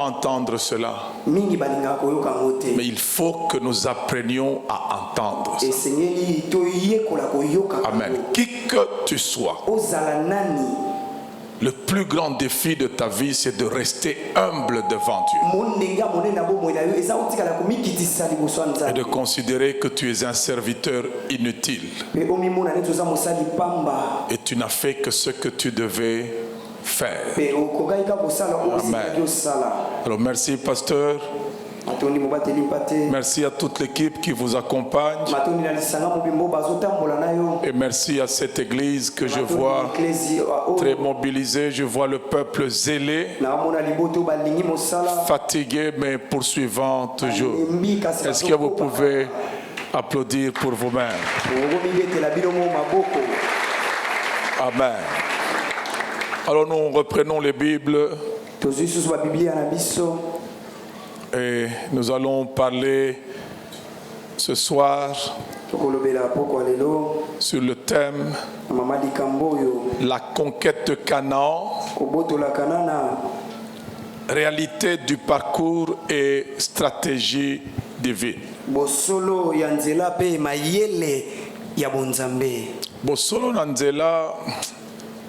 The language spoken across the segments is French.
entendre cela. Mais il faut que nous apprenions à entendre ça. Amen. Qui que tu sois, le plus grand défi de ta vie, c'est de rester humble devant Dieu. Et de considérer que tu es un serviteur inutile. Et tu n'as fait que ce que tu devais faire. Amen. Alors merci pasteur. Merci à toute l'équipe qui vous accompagne. Et merci à cette église que je vois très mobilisée. Je vois le peuple zélé, fatigué mais poursuivant toujours. Est-ce que vous pouvez applaudir pour vous-même? Amen. Alors nous reprenons les Bibles. Et nous allons parler ce soir sur le thème la conquête de Canaan, réalité du parcours et stratégie divine. Bosolo Nanzela,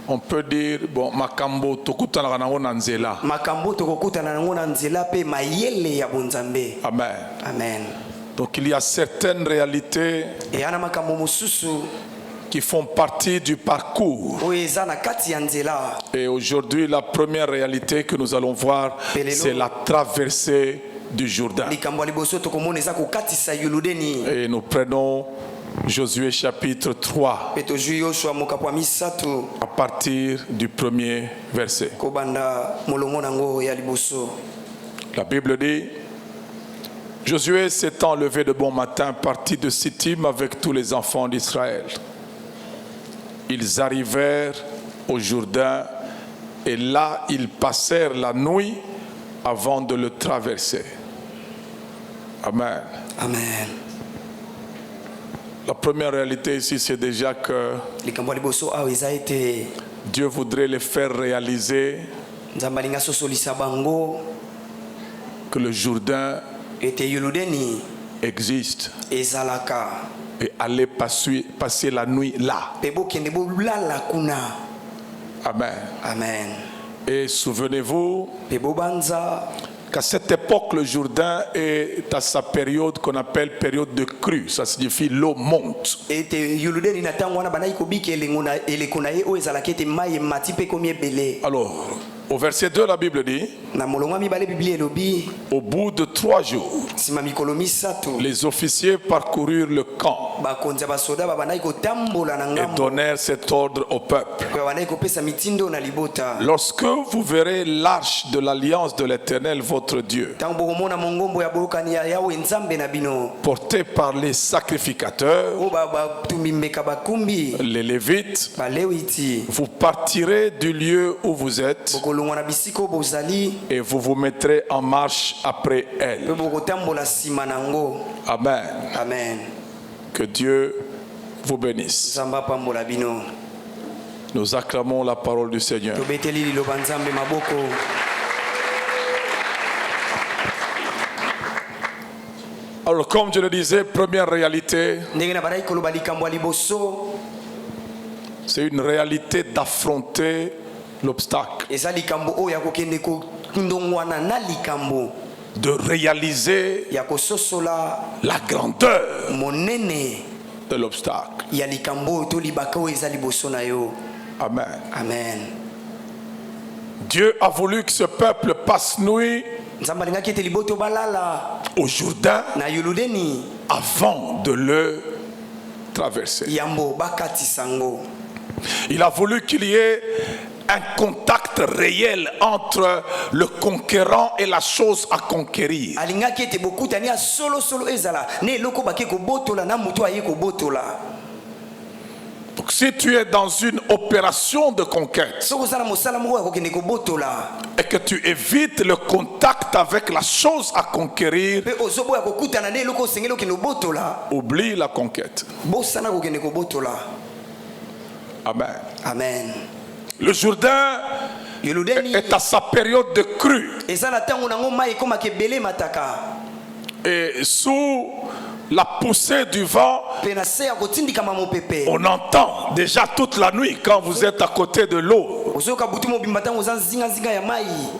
on peut dire bon makambo tokutana nango nanzela. Makambo tokutana nango nanzela pe mayele ya bonzambe. Amen. Amen. Donc il y a certaines réalités qui font partie du parcours. Et aujourd'hui la première réalité que nous allons voir, c'est la traversée du Jourdain. Et nous prenons Josué chapitre 3 à partir du premier verset. La Bible dit: Josué s'étant levé de bon matin, partit de Sittim avec tous les enfants d'Israël. Ils arrivèrent au Jourdain et là ils passèrent la nuit avant de le traverser. Amen. Amen. La première réalité ici, c'est déjà que Dieu voudrait les faire réaliser que le Jourdain existe et aller passer la nuit là. Amen. Amen. Et souvenez-vous qu'à cette époque, le Jourdain est à sa période qu'on appelle période de crue. Ça signifie l'eau monte. Alors, au verset 2, la Bible dit: au bout de 3 jours, les officiers parcoururent le camp et donnèrent cet ordre au peuple: lorsque vous verrez l'arche de l'alliance de l'Éternel votre Dieu, portée par les sacrificateurs, les Lévites, vous partirez du lieu où vous êtes et vous vous mettrez en marche après elle. Amen. Amen. Que Dieu vous bénisse. Nous acclamons la parole du Seigneur. Alors, comme je le disais, première réalité, c'est une réalité d'affronter l'obstacle, de réaliser la grandeur de l'obstacle. Amen. Amen. Dieu a voulu que ce peuple passe nuit au Jourdain avant de le traverser. Il a voulu qu'il y ait un contact réel entre le conquérant et la chose à conquérir. Donc si tu es dans une opération de conquête et que tu évites le contact avec la chose à conquérir, oublie la conquête. Amen. Amen. Le Jourdain est à sa période de crue. Et sous la poussée du vent, on entend déjà toute la nuit quand vous êtes à côté de l'eau.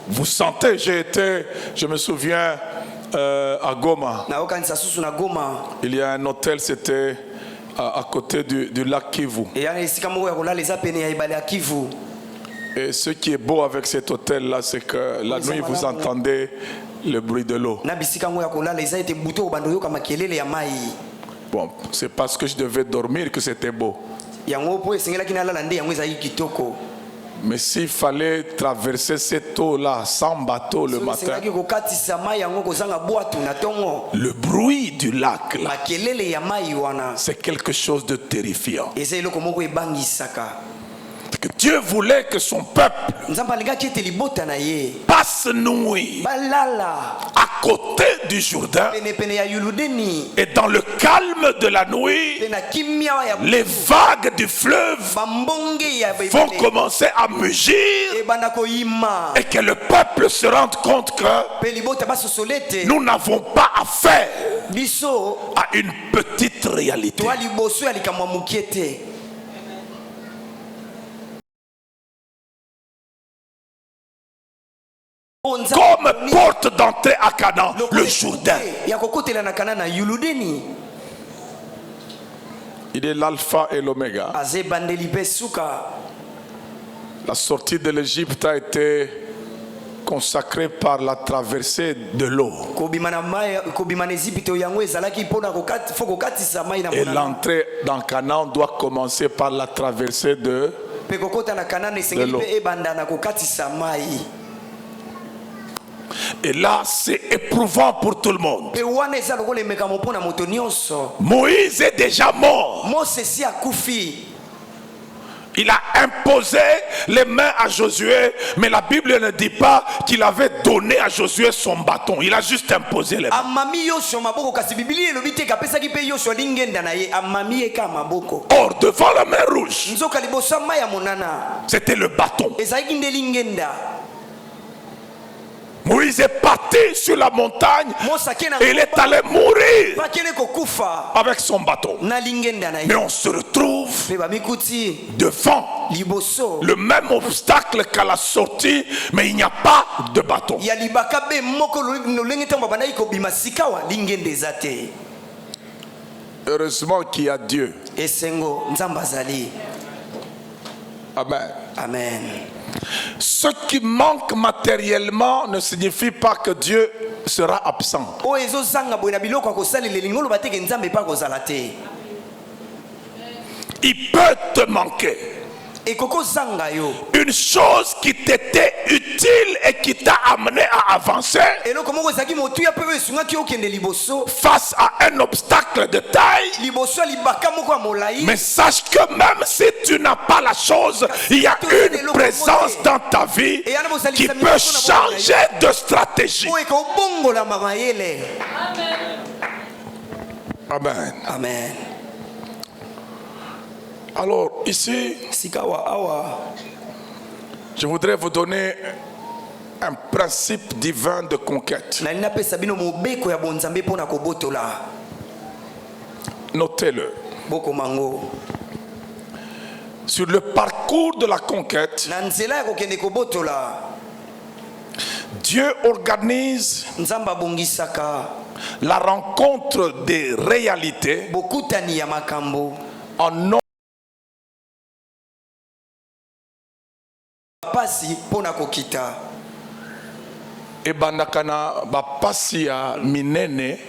Vous sentez, je me souviens à Goma. Il y a un hôtel, c'était à côté du lac Kivu. Et ce qui est beau avec cet hôtel-là, c'est que la nuit, vous entendez le bruit de l'eau. Bon, c'est parce que je devais dormir que c'était beau. Mais s'il fallait traverser cette eau-là sans bateau le matin, le bruit du lac, là, c'est quelque chose de terrifiant. Que Dieu voulait que son peuple passe nuit à côté du Jourdain, et dans le calme de la nuit, les vagues du fleuve vont commencer à mugir, et que le peuple se rende compte que nous n'avons pas affaire à une petite réalité. Comme porte d'entrée à Canaan, le Jourdain. Il est l'alpha et l'oméga. La sortie de l'Égypte a été consacrée par la traversée de l'eau. Et l'entrée dans Canaan doit commencer par la traversée de l'eau. Et là, c'est éprouvant pour tout le monde. Moïse est déjà mort. Il a imposé les mains à Josué, mais la Bible ne dit pas qu'il avait donné à Josué son bâton. Il a juste imposé les mains. Or, devant la mer rouge, c'était le bâton. Moïse est parti sur la montagne et il est allé mourir avec son bâton. Mais on se retrouve devant le même obstacle qu'à la sortie, mais il n'y a pas de bâton. Heureusement qu'il y a Dieu. Amen. Amen. Ce qui manque matériellement ne signifie pas que Dieu sera absent. Il peut te manquer une chose qui t'était utile et qui t'a amené à avancer face à un obstacle de taille. Mais sache que même si tu n'as pas la chose, il y a une présence dans ta vie qui peut changer de stratégie. Amen. Amen. Alors ici, je voudrais vous donner un principe divin de conquête. Notez-le. Sur le parcours de la conquête, Dieu organise la rencontre des réalités en nom ebandakana bapasi ya minene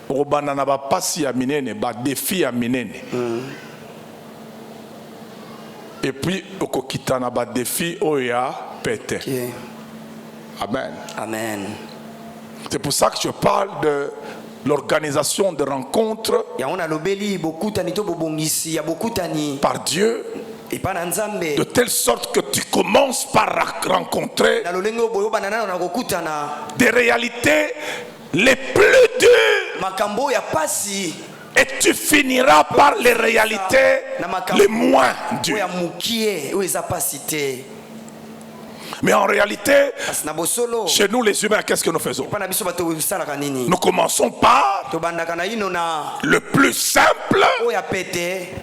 obanda na bapasi ya minene ba défi ya minene et puis okokita na ba défi oya pete. Amen. Amen. C'est pour ça que je parle de l'organisation de rencontres par Dieu, de telle sorte que tu commences par rencontrer des réalités les plus dures et tu finiras par les réalités les moins dures. Mais en réalité, chez nous les humains, qu'est-ce que nous faisons? Nous commençons par le plus simple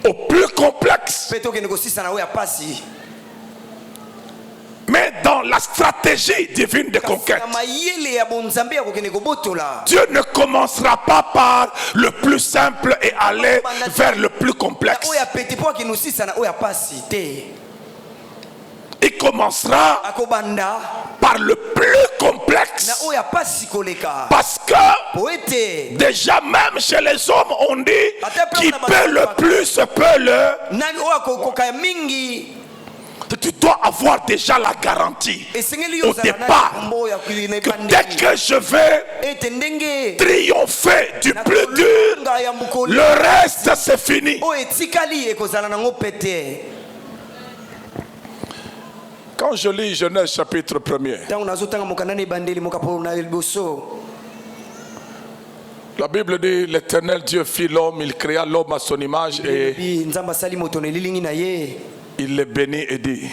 au plus complexe. Mais dans la stratégie divine de conquête, Dieu ne commencera pas par le plus simple et aller vers le plus complexe. Il commencera par le plus complexe. Parce que déjà même chez les hommes on dit qui peut le plus peut le. Tu dois avoir déjà la garantie au départ que dès que je vais triompher du plus dur, le reste c'est fini. Quand je lis Genèse chapitre 1er, la Bible dit l'Éternel Dieu fit l'homme, il créa l'homme à son image et il les bénit et dit: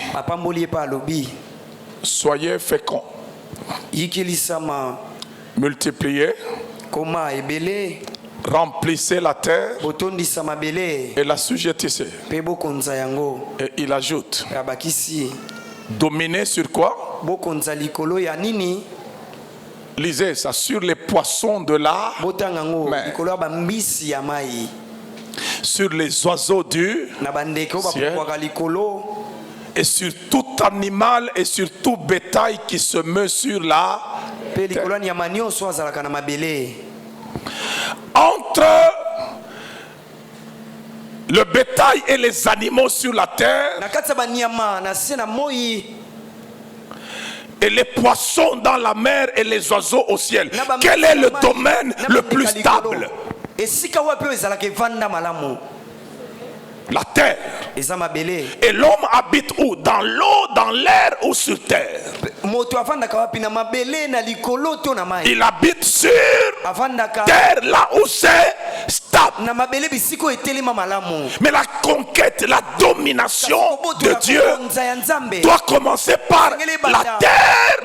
soyez féconds, multipliez, remplissez la terre et la sujettissez. Et il ajoute: dominez sur quoi? Lisez ça, sur les poissons de la mer, sur les oiseaux du ciel et sur tout animal et sur tout bétail qui se meut sur la terre. Entre le bétail et les animaux sur la terre et les poissons dans la mer et les oiseaux au ciel, quel est le domaine le plus stable? La terre. Et l'homme habite où? Dans l'eau, dans l'air ou sur terre? Il habite sur terre, là où c'est stable. Mais la conquête, la domination de Dieu doit commencer par la terre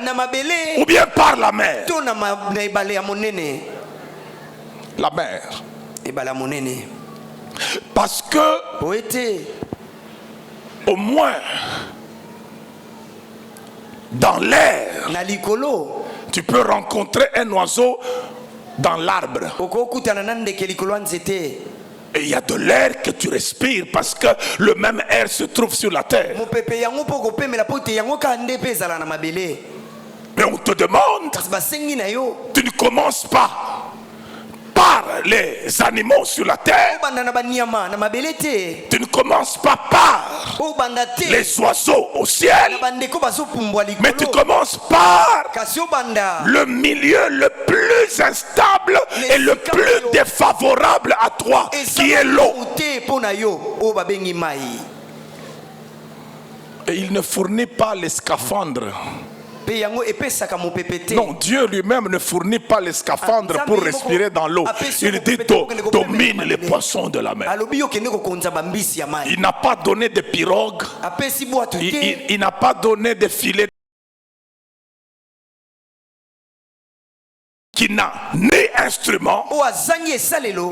ou bien par la mer. La mer. Parce que au moins dans l'air tu peux rencontrer un oiseau dans l'arbre et il y a de l'air que tu respires parce que le même air se trouve sur la terre. Mais on te demande, tu ne commences pas par les animaux sur la terre, tu ne commences pas par les oiseaux au ciel, mais tu commences par le milieu le plus instable et le plus défavorable à toi, qui est l'eau. Et il ne fournit pas les scaphandres. Non, Dieu lui-même ne fournit pas les scaphandres pour respirer dans l'eau. Il dit domine les poissons de la mer. Il n'a pas donné de pirogues. Il n'a pas donné de filets qui n'a ni instrument,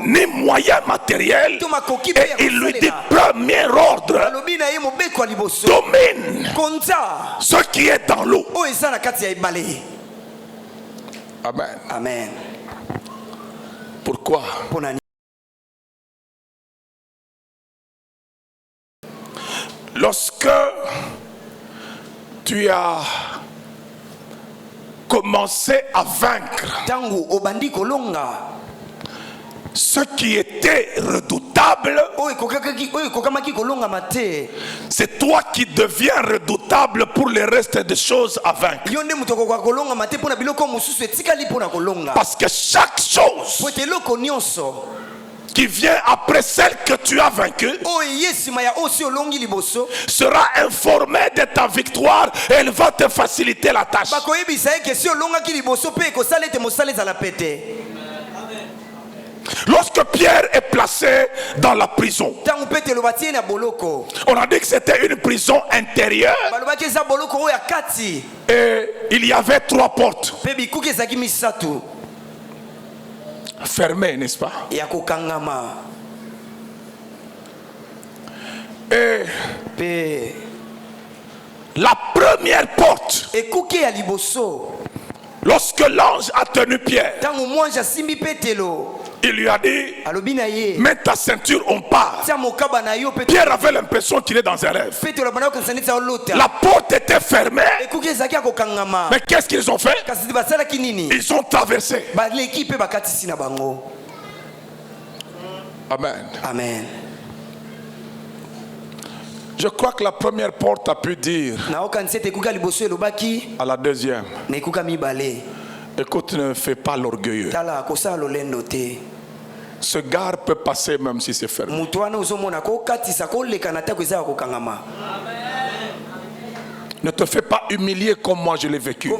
ni moyen matériel. Et il lui dit premier ordre: domine ce qui est dans l'eau. Amen. Amen. Pourquoi? Lorsque tu as commencé à vaincre ce qui était redoutable, c'est toi qui deviens redoutable pour le reste des choses à vaincre. Parce que chaque chose qui vient après celle que tu as vaincue sera informée de ta victoire et elle va te faciliter la tâche. Lorsque Pierre est placé dans la prison, on a dit que c'était une prison intérieure. Et il y avait 3 portes. Fermées, n'est-ce pas? Et la première porte, lorsque l'ange a tenu Pierre, il lui a dit, mets ta ceinture, on part. Pierre avait l'impression qu'il est dans un rêve. La porte était fermée. Mais qu'est-ce qu'ils ont fait? Ils ont traversé. Amen. Amen. Je crois que la première porte a pu dire à la deuxième, écoute, ne fais pas l'orgueilleux. Ce gars peut passer même si c'est fermé. Ne te fais pas humilier comme moi je l'ai vécu. Je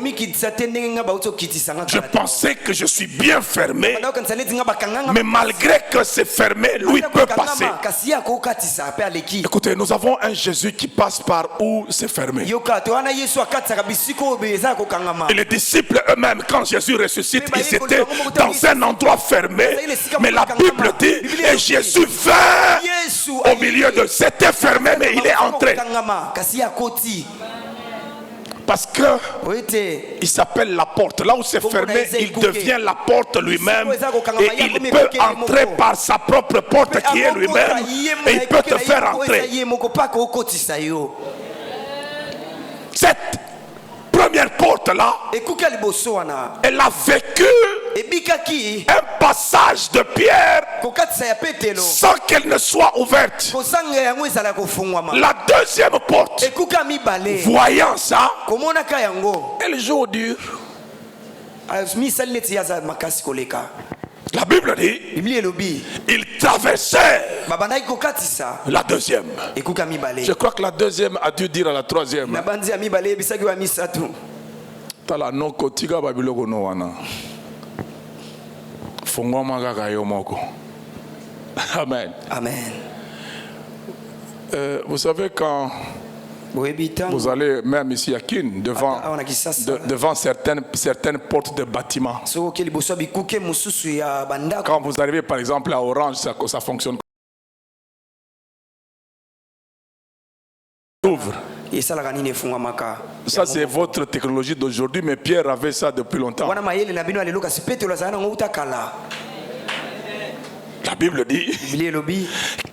pensais que je suis bien fermé, mais malgré que c'est fermé, lui peut passer. Écoutez, nous avons un Jésus qui passe par où c'est fermé. Et les disciples eux-mêmes, quand Jésus ressuscite, ils étaient dans un endroit fermé, mais la Bible dit, et Jésus vint au milieu de... C'était fermé, mais il est entré. Parce que il s'appelle la porte. Là où c'est fermé, il devient la porte lui-même. Et il peut entrer par sa propre porte qui est lui-même. Et il peut te faire entrer. Cette première porte-là, elle a vécu un passage de Pierre sans qu'elle ne soit ouverte. La deuxième porte, voyant ça, elle joue au dur. La Bible dit, il traversait la deuxième. Je crois que la deuxième a dû dire à la troisième. Amen. Amen. Vous savez, quand vous allez même ici à Kin, devant certaines portes de bâtiments, quand vous arrivez par exemple à Orange, ça fonctionne. Ouvre. Ça c'est votre technologie d'aujourd'hui, mais Pierre avait ça depuis longtemps. La Bible dit,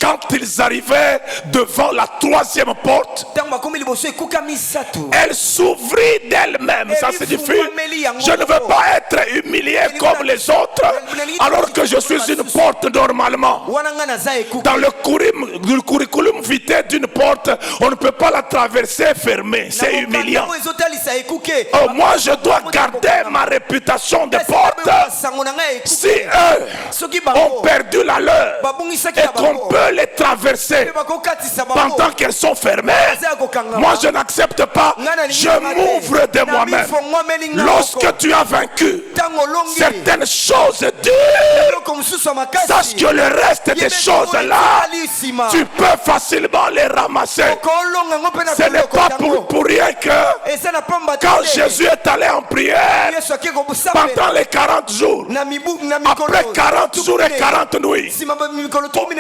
quand ils arrivaient devant la troisième porte, elle s'ouvrit d'elle-même. Ça signifie, je ne veux pas être humilié comme les autres, alors que je suis une porte normalement. Dans le curriculum vitae d'une porte, on ne peut pas la traverser fermée. C'est humiliant. Oh, moi, je dois garder ma réputation de porte. Si eux ont perdu la leur et qu'on peut les traverser pendant qu'elles sont fermées, moi je n'accepte pas. Je m'ouvre de moi-même. Lorsque tu as vaincu certaines choses dures, sache que le reste des choses là, tu peux facilement les ramasser. Ce n'est pas pour rien que quand Jésus est allé en prière pendant les 40 jours, après 40 jours et 40 nuits,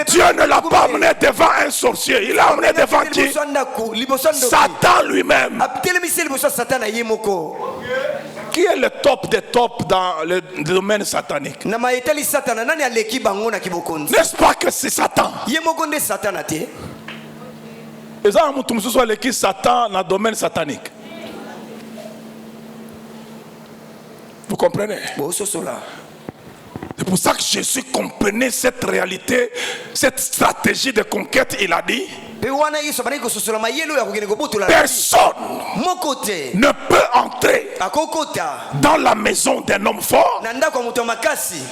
Dieu ne l'a pas amené devant un sorcier. Il l'a amené devant qui? Satan lui-même. Qui est le top des tops dans le domaine satanique? N'est-ce pas que c'est Satan? Et ça, nous sommes les qui Satan dans le domaine satanique. Vous comprenez? C'est pour ça que Jésus comprenait cette réalité, cette stratégie de conquête. Il a dit, personne ne peut entrer dans la maison d'un homme fort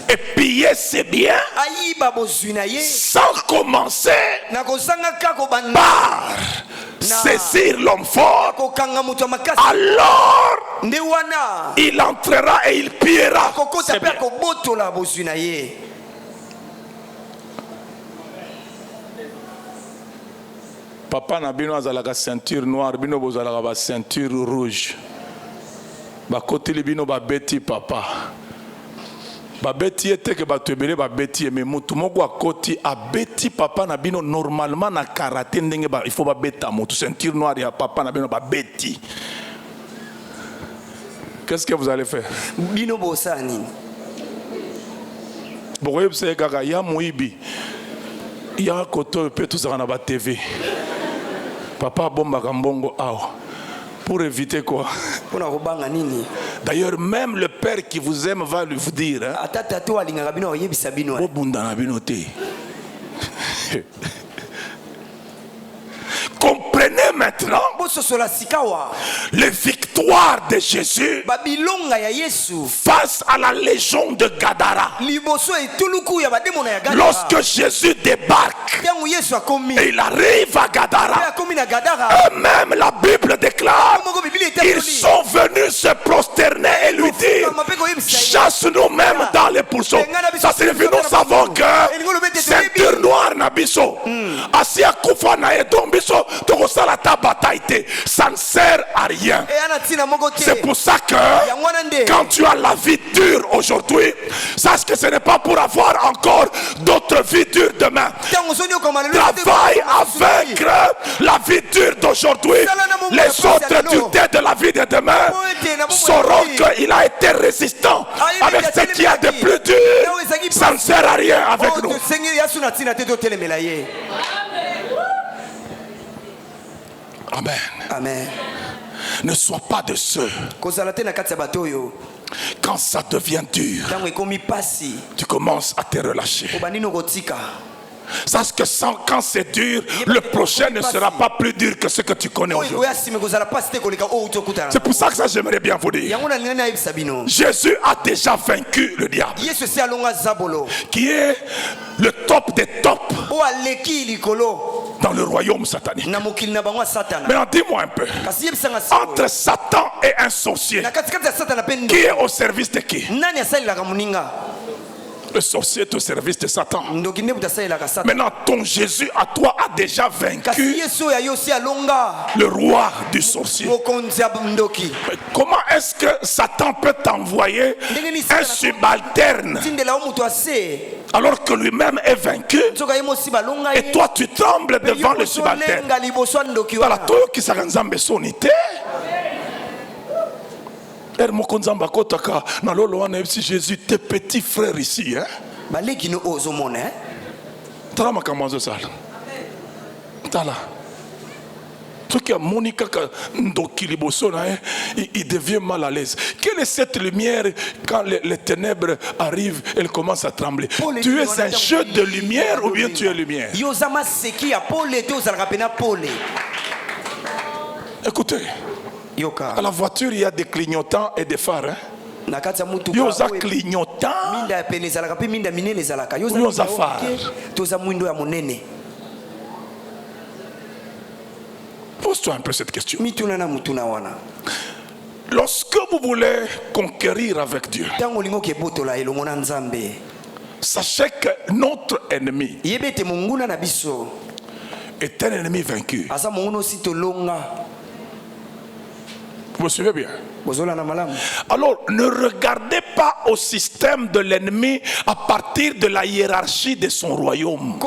et piller ses biens sans commencer par saisir l'homme fort. Alors il entrera et il pillera ses biens. papa na bino azalaka ceinture noire, bino bozalaka ba ceinture rouge. Bakoteli bino babeti papa. Babeti ete ke batebele babeti mais mutu moko akoti abeti papa na bino normalement na karaté ndenge il faut babeta mutu ceinture noire ya papa na bino babeti. Qu'est-ce que vous allez faire? Bino bosani. Bokoyeb se kaka ya muibi. Ya koto pe tout ça na ba TV. Papa bomba kambongo awa. Pour éviter quoi? D'ailleurs, même le père qui vous aime va vous dire comprenez maintenant les victoires de Jésus face à la légion de Gadara. Lorsque Jésus débarque et il arrive à Gadara, eux-mêmes la Bible déclare ils sont venus se prosterner et lui dire chasse-nous même dans les pourceaux. Ça signifie nous savons que ceinture noire nabiso Asia Kufa na Edom biso ça ne sert à rien. C'est pour ça que quand tu as la vie dure aujourd'hui, sache que ce n'est pas pour avoir encore d'autres vies dures demain. Travaille à vaincre la vie dure d'aujourd'hui. Les autres duretés de la vie de demain sauront qu'il a été résistant avec ce qu'il y a de plus dur. Ça ne sert à rien avec nous. Amen. Amen. Ne sois pas de ceux. Quand ça devient dur, tu commences à te relâcher. Sache que quand c'est dur, le prochain ne sera pas plus dur que ce que tu connais aujourd'hui. C'est pour ça que ça j'aimerais bien vous dire. Jésus a déjà vaincu le diable, qui est le top des tops dans le royaume satanique. Maintenant dis-moi un peu, entre Satan et un sorcier, qui est au service de qui? Le sorcier est au service de Satan. Maintenant, ton Jésus à toi a déjà vaincu le roi du sorcier. Mais comment est-ce que Satan peut t'envoyer un subalterne alors que lui-même est vaincu et toi tu trembles devant le subalterne? Jésus, tes petits frères ici, hein? Il devient mal à l'aise. Quelle est cette lumière quand les ténèbres arrivent, elles commencent à trembler? Tu es un jeu de lumière ou bien tu es lumière? Écoutez, à la voiture il y a des clignotants et des phares, hein? Yoza clignotant, yoza phare. Pose-toi un peu cette question. Lorsque vous voulez conquérir avec Dieu, sachez que notre ennemi est un ennemi vaincu. Vous me suivez bien? Alors, ne regardez pas au système de l'ennemi à partir de la hiérarchie de son royaume.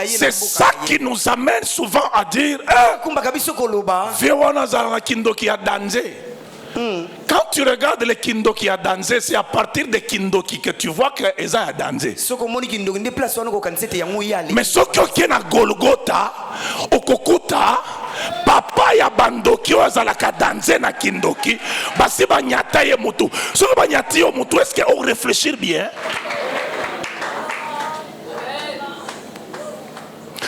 C'est ça qui nous amène souvent à dire quand tu regardes les Kindoki à danser, c'est à partir des Kindoki que tu vois que Eza a dansé. Mais ce qui est à Golgotha, au Kokuta, papa ya bandoki ozalaka danser na Kindoki, basi banyata ye mutu. Ce que banyati yo mutu, est-ce qu'on réfléchit bien?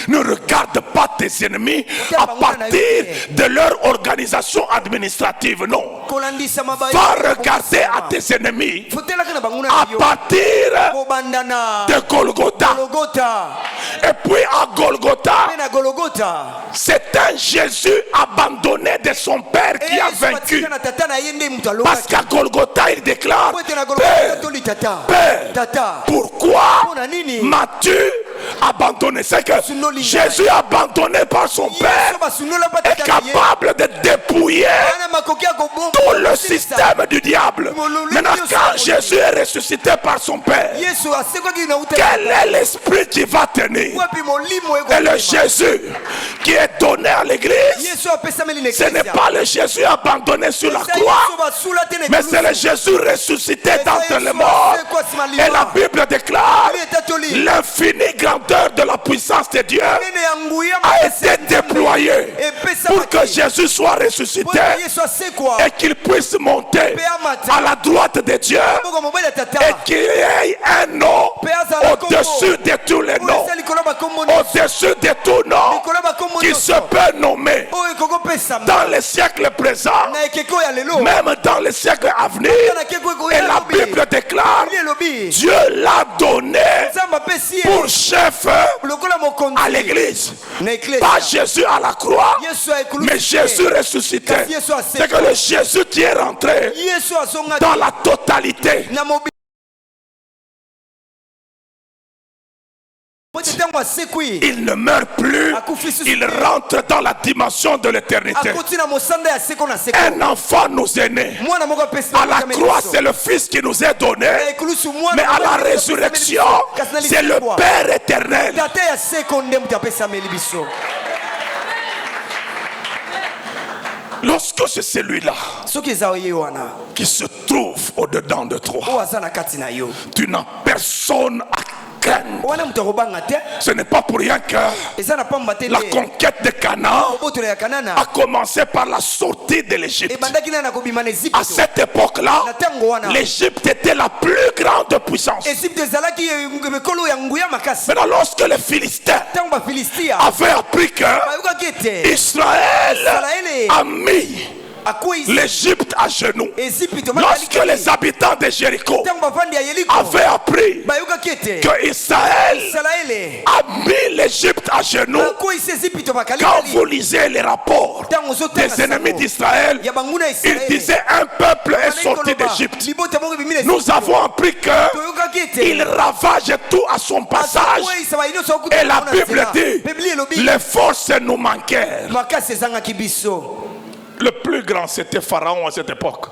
Ne regarde pas tes ennemis à partir de leur organisation administrative, non. Va regarder à tes ennemis à partir de Golgotha. Et puis à Golgotha, c'est un Jésus abandonné de son Père qui a vaincu. Parce qu'à Golgotha, il déclare: Père, pourquoi m'as-tu abandonné. C'est que Jésus abandonné par son Père est capable de dépouiller tout le système du diable. Maintenant, quand Jésus est ressuscité par son Père, quel est l'esprit qui va tenir? Et le Jésus qui est donné à l'église, ce n'est pas le Jésus abandonné sur la croix, mais c'est le Jésus ressuscité d'entre les morts. Et la Bible déclare l'infinie grandeur de la puissance de Dieu a été déployée pour que Jésus soit ressuscité et qu'il puisse monter à la droite de Dieu et qu'il y ait un nom au-dessus de tous les noms, au-dessus de tout nom qui se peut nommer dans les siècles présents, même dans les siècles à venir. Et la Bible déclare Dieu l'a donné pour chef à l'église, pas Jésus à la croix, mais Jésus ressuscité. C'est que le Jésus qui est rentré dans la totalité. Il ne meurt plus, il rentre dans la dimension de l'éternité. Un enfant nous est né. À la croix, c'est le Fils qui nous est donné, mais à la résurrection, c'est le Père éternel. Lorsque c'est celui-là qui se trouve au-dedans de toi, tu n'as personne à ce n'est pas pour rien que la conquête de Canaan a commencé par la sortie de l'Égypte. À cette époque-là, l'Égypte était la plus grande puissance. Maintenant, lorsque les Philistins avaient appris que Israël a mis l'Égypte à genoux, lorsque les habitants de Jéricho avaient appris que Israël a mis l'Égypte à genoux, quand vous lisez les rapports des ennemis d'Israël, ils disaient un peuple est sorti d'Égypte. Nous avons appris qu'il ravage tout à son passage, et la Bible dit les forces nous manquèrent. Le plus grand, c'était Pharaon à cette époque.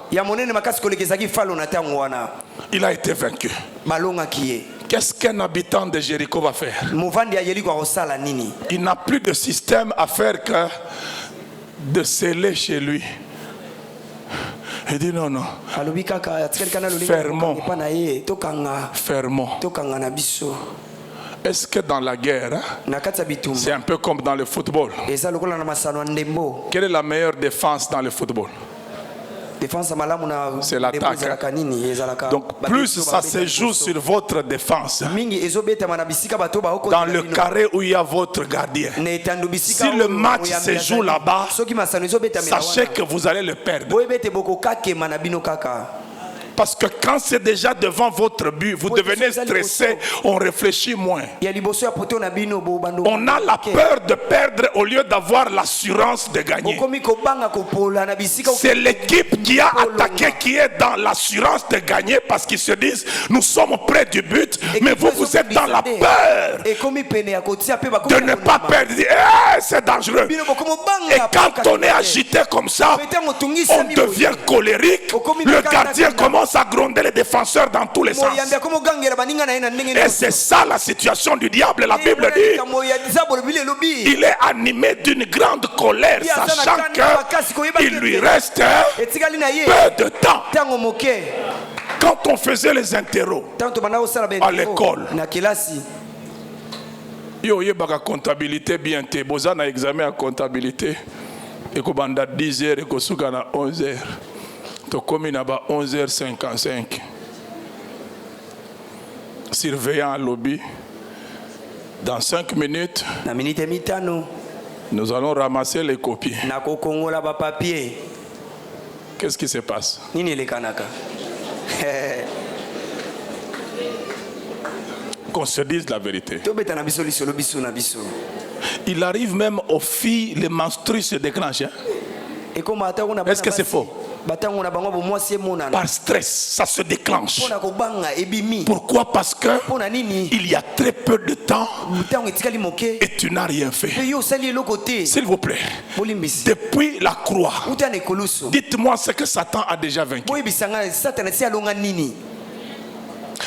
Il a été vaincu. Qu'est-ce qu'un habitant de Jéricho va faire? Il n'a plus de système à faire que de sceller chez lui. Il dit non, non. Fermons. Fermons. Est-ce que dans la guerre, c'est un peu comme dans le football? Quelle est la meilleure défense dans le football? C'est l'attaque. Donc plus ça se joue sur votre défense, dans le carré où il y a votre gardien, si le match se joue là-bas, sachez que vous allez le perdre. Parce que quand c'est déjà devant votre but, vous devenez stressé, on réfléchit moins. On a la peur de perdre au lieu d'avoir l'assurance de gagner. C'est l'équipe qui a attaqué qui est dans l'assurance de gagner parce qu'ils se disent nous sommes près du but, mais vous êtes dans la peur de ne pas perdre. C'est dangereux. Et quand on est agité comme ça, on devient colérique. Le gardien commence à gronder les défenseurs dans tous les sens. Et c'est ça la situation du diable. La Bible dit il est animé d'une grande colère, sachant qu'il lui reste peu de temps. Quand on faisait les interros à l'école, yo yebaka comptabilité bien te boza na examen à comptabilité et ko banda 10h et ko suka na 11h. To komi na ba 11h55. Surveillant à lobby. Dans 5 minutes, nous allons ramasser les copies. Qu'est-ce qui se passe? Qu'on se dise la vérité. Il arrive même aux filles, les menstrues se déclenchent. Est-ce que c'est faux? Par stress, ça se déclenche. Pourquoi? Parce que il y a très peu de temps et tu n'as rien fait. S'il vous plaît, depuis la croix, dites-moi ce que Satan a déjà vaincu.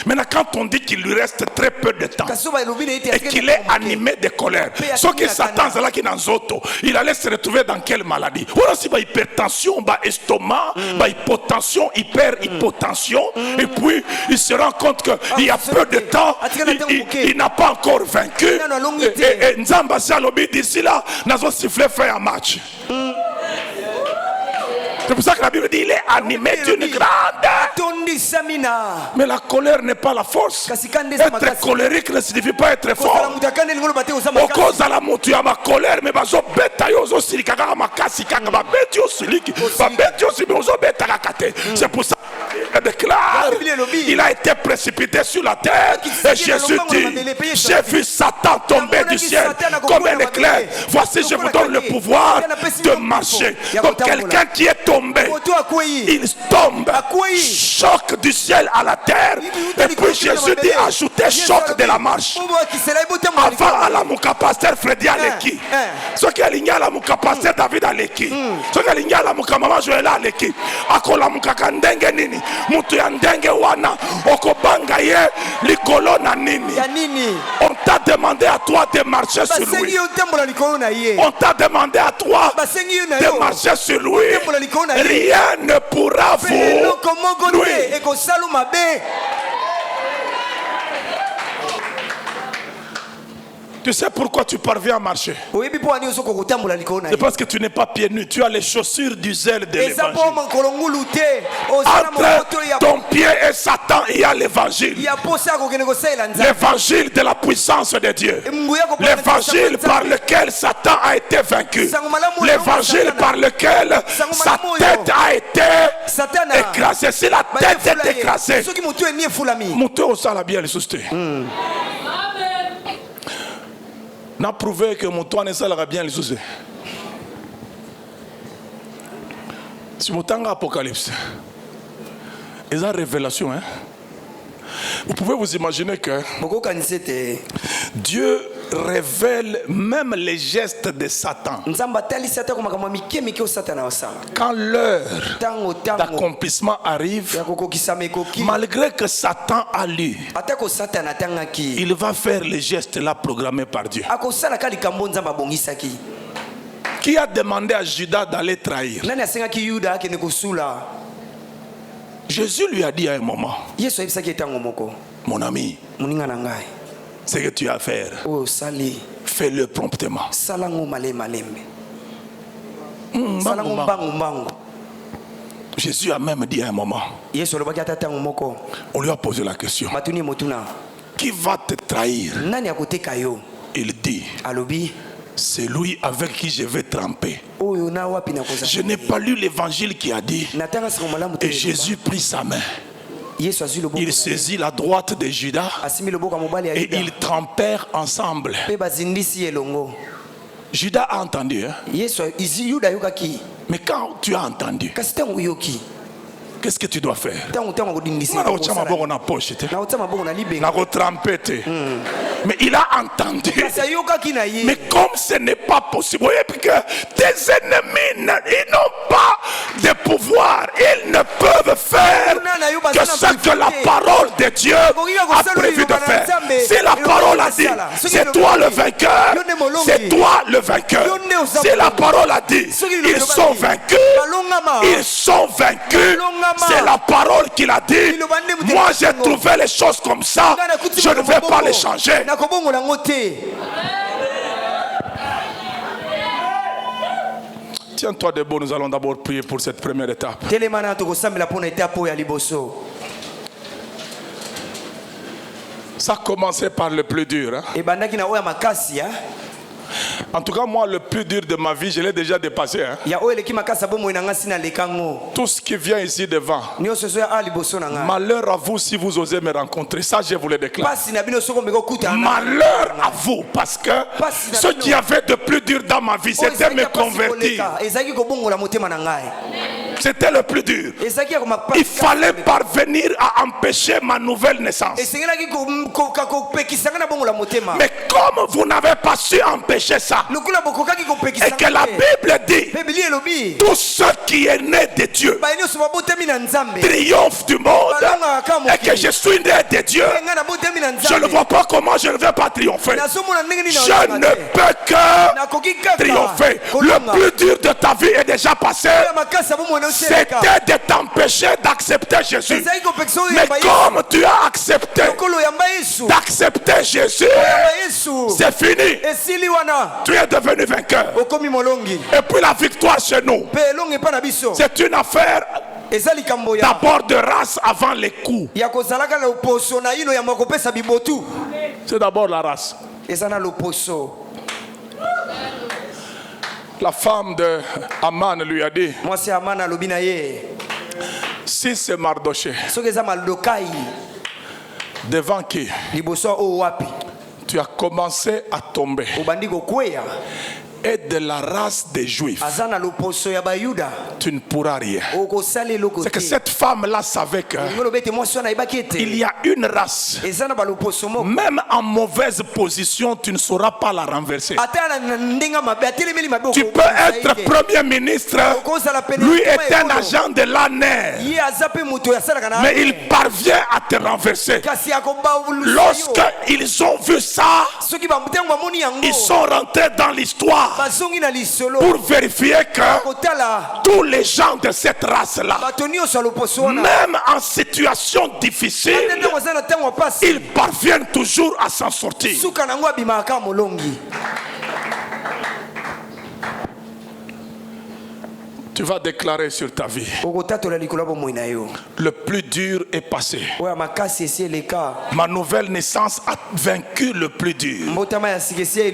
Maintenant, quand on dit qu'il lui reste très peu de temps et qu'il est animé de colère, ce que Satan il allait se retrouver dans quelle maladie? Ou aussi hypertension, estomac, hypotension, hypertension, et puis il se rend compte qu'il y a peu de temps, il n'a pas encore vaincu. Et Nzamba Salobi d'ici là, n'a pas sifflé faire un match. C'est pour ça que la Bible dit qu'il est animé d'une grande. Mais la colère n'est pas la force. Être colérique ne signifie pas être fort. Au cause de la montée à ma colère, mais bazo beta yozo silikaka makasi kaka ba beti osiliki ba beti osibiozo beta kakate. C'est pour ça qu'il déclare il a été précipité sur la terre et Jésus dit j'ai vu Satan tomber du ciel comme un éclair. Voici je vous donne le pouvoir de marcher comme quelqu'un qui est tombé. Il tombe, choc du ciel à la terre. Et puis Jésus dit ajoutez choc de la marche. Avant à la mouka pasteur Freddy Aleki. Ce qui est aligné à la mouka pasteur David Aleki. Ce qui est aligné à la mouka maman Joël Aleki. Ako la mouka kandenge nini. Mutu ya ndenge wana. Oko bangaye likolo na nini. On t'a demandé à toi de marcher sur lui. On t'a demandé à toi de marcher sur lui. Rien ne pourra vous nuire. Tu sais pourquoi tu parviens à marcher? C'est parce que tu n'es pas pieds nus. Tu as les chaussures du zèle de l'évangile. Entre ton pied et Satan, il y a l'évangile. L'évangile de la puissance de Dieu. L'évangile par lequel Satan a été vaincu. L'évangile par lequel sa tête a été écrasée. Si la tête est écrasée, montez au sol à bien les souster. N'a prouvé que mon toit ne s'allera bien les soucis. Si vous avez Apocalypse, ils ont révélation. Hein? Vous pouvez vous imaginer que Dieu révèle même les gestes de Satan. Quand l'heure d'accomplissement arrive, malgré que Satan a lu, il va faire les gestes là programmés par Dieu. Qui a demandé à Judas d'aller trahir? Jésus lui a dit à un moment, mon ami, ce que tu as à faire, fais-le promptement. Jésus a même dit à un moment, on lui a posé la question, qui va te trahir? Il dit, c'est lui avec qui je vais tremper. Je n'ai pas lu l'évangile qui a dit, et Jésus prit sa main. Il saisit la droite de Judas et ils trempèrent ensemble. Judas a entendu. Hein? Mais quand tu as entendu, qu'est-ce que tu dois faire? Mais il a entendu. Mais comme ce n'est pas possible, vous voyez que tes ennemis, ils n'ont pas de pouvoir. Ils ne peuvent faire que ce que la parole de Dieu a prévu de faire. Si la parole a dit, c'est toi le vainqueur, c'est toi le vainqueur. Si la parole a dit, ils sont vaincus, ils sont vaincus. C'est la parole qu'il a dit. Moi j'ai trouvé les choses comme ça. Je ne vais pas les changer. Tiens-toi debout, nous allons d'abord prier pour cette première étape. Ça a commencé par le plus dur. Hein? En tout cas, moi, le plus dur de ma vie, je l'ai déjà dépassé. Hein? Tout ce qui vient ici devant, malheur à vous si vous osez me rencontrer. Ça, je vous le déclare. Malheur à vous, parce que ce qui avait de plus dur dans ma vie, c'était me convertir. C'était le plus dur. Il fallait parvenir à empêcher ma nouvelle naissance. Mais comme vous n'avez pas su empêcher ça, et que la Bible dit, tout ce qui est né de Dieu triomphe du monde, et que je suis né de Dieu, je ne vois pas comment je ne vais pas triompher. Je ne peux que triompher. Le plus dur de ta vie est déjà passé. C'était de t'empêcher d'accepter Jésus. Mais comme tu as accepté d'accepter Jésus, c'est fini. Tu es devenu vainqueur. Et puis la victoire chez nous, c'est une affaire d'abord de race avant les coups. C'est d'abord la race. La femme de Aman lui a dit, si c'est Mardoché, devant qui tu as commencé à tomber, et de la race des Juifs, tu ne pourras rien. C'est que cette femme-là savait qu'il y a une race, même en mauvaise position, tu ne sauras pas la renverser. Tu peux être premier ministre, lui est un agent de l'ANER, mais il parvient à te renverser. Lorsqu'ils ont vu ça, ils sont rentrés dans l'histoire pour vérifier que tous les gens de cette race-là, même en situation difficile, ils parviennent toujours à s'en sortir. Tu vas déclarer sur ta vie, le plus dur est passé. Ma nouvelle naissance a vaincu le plus dur. Et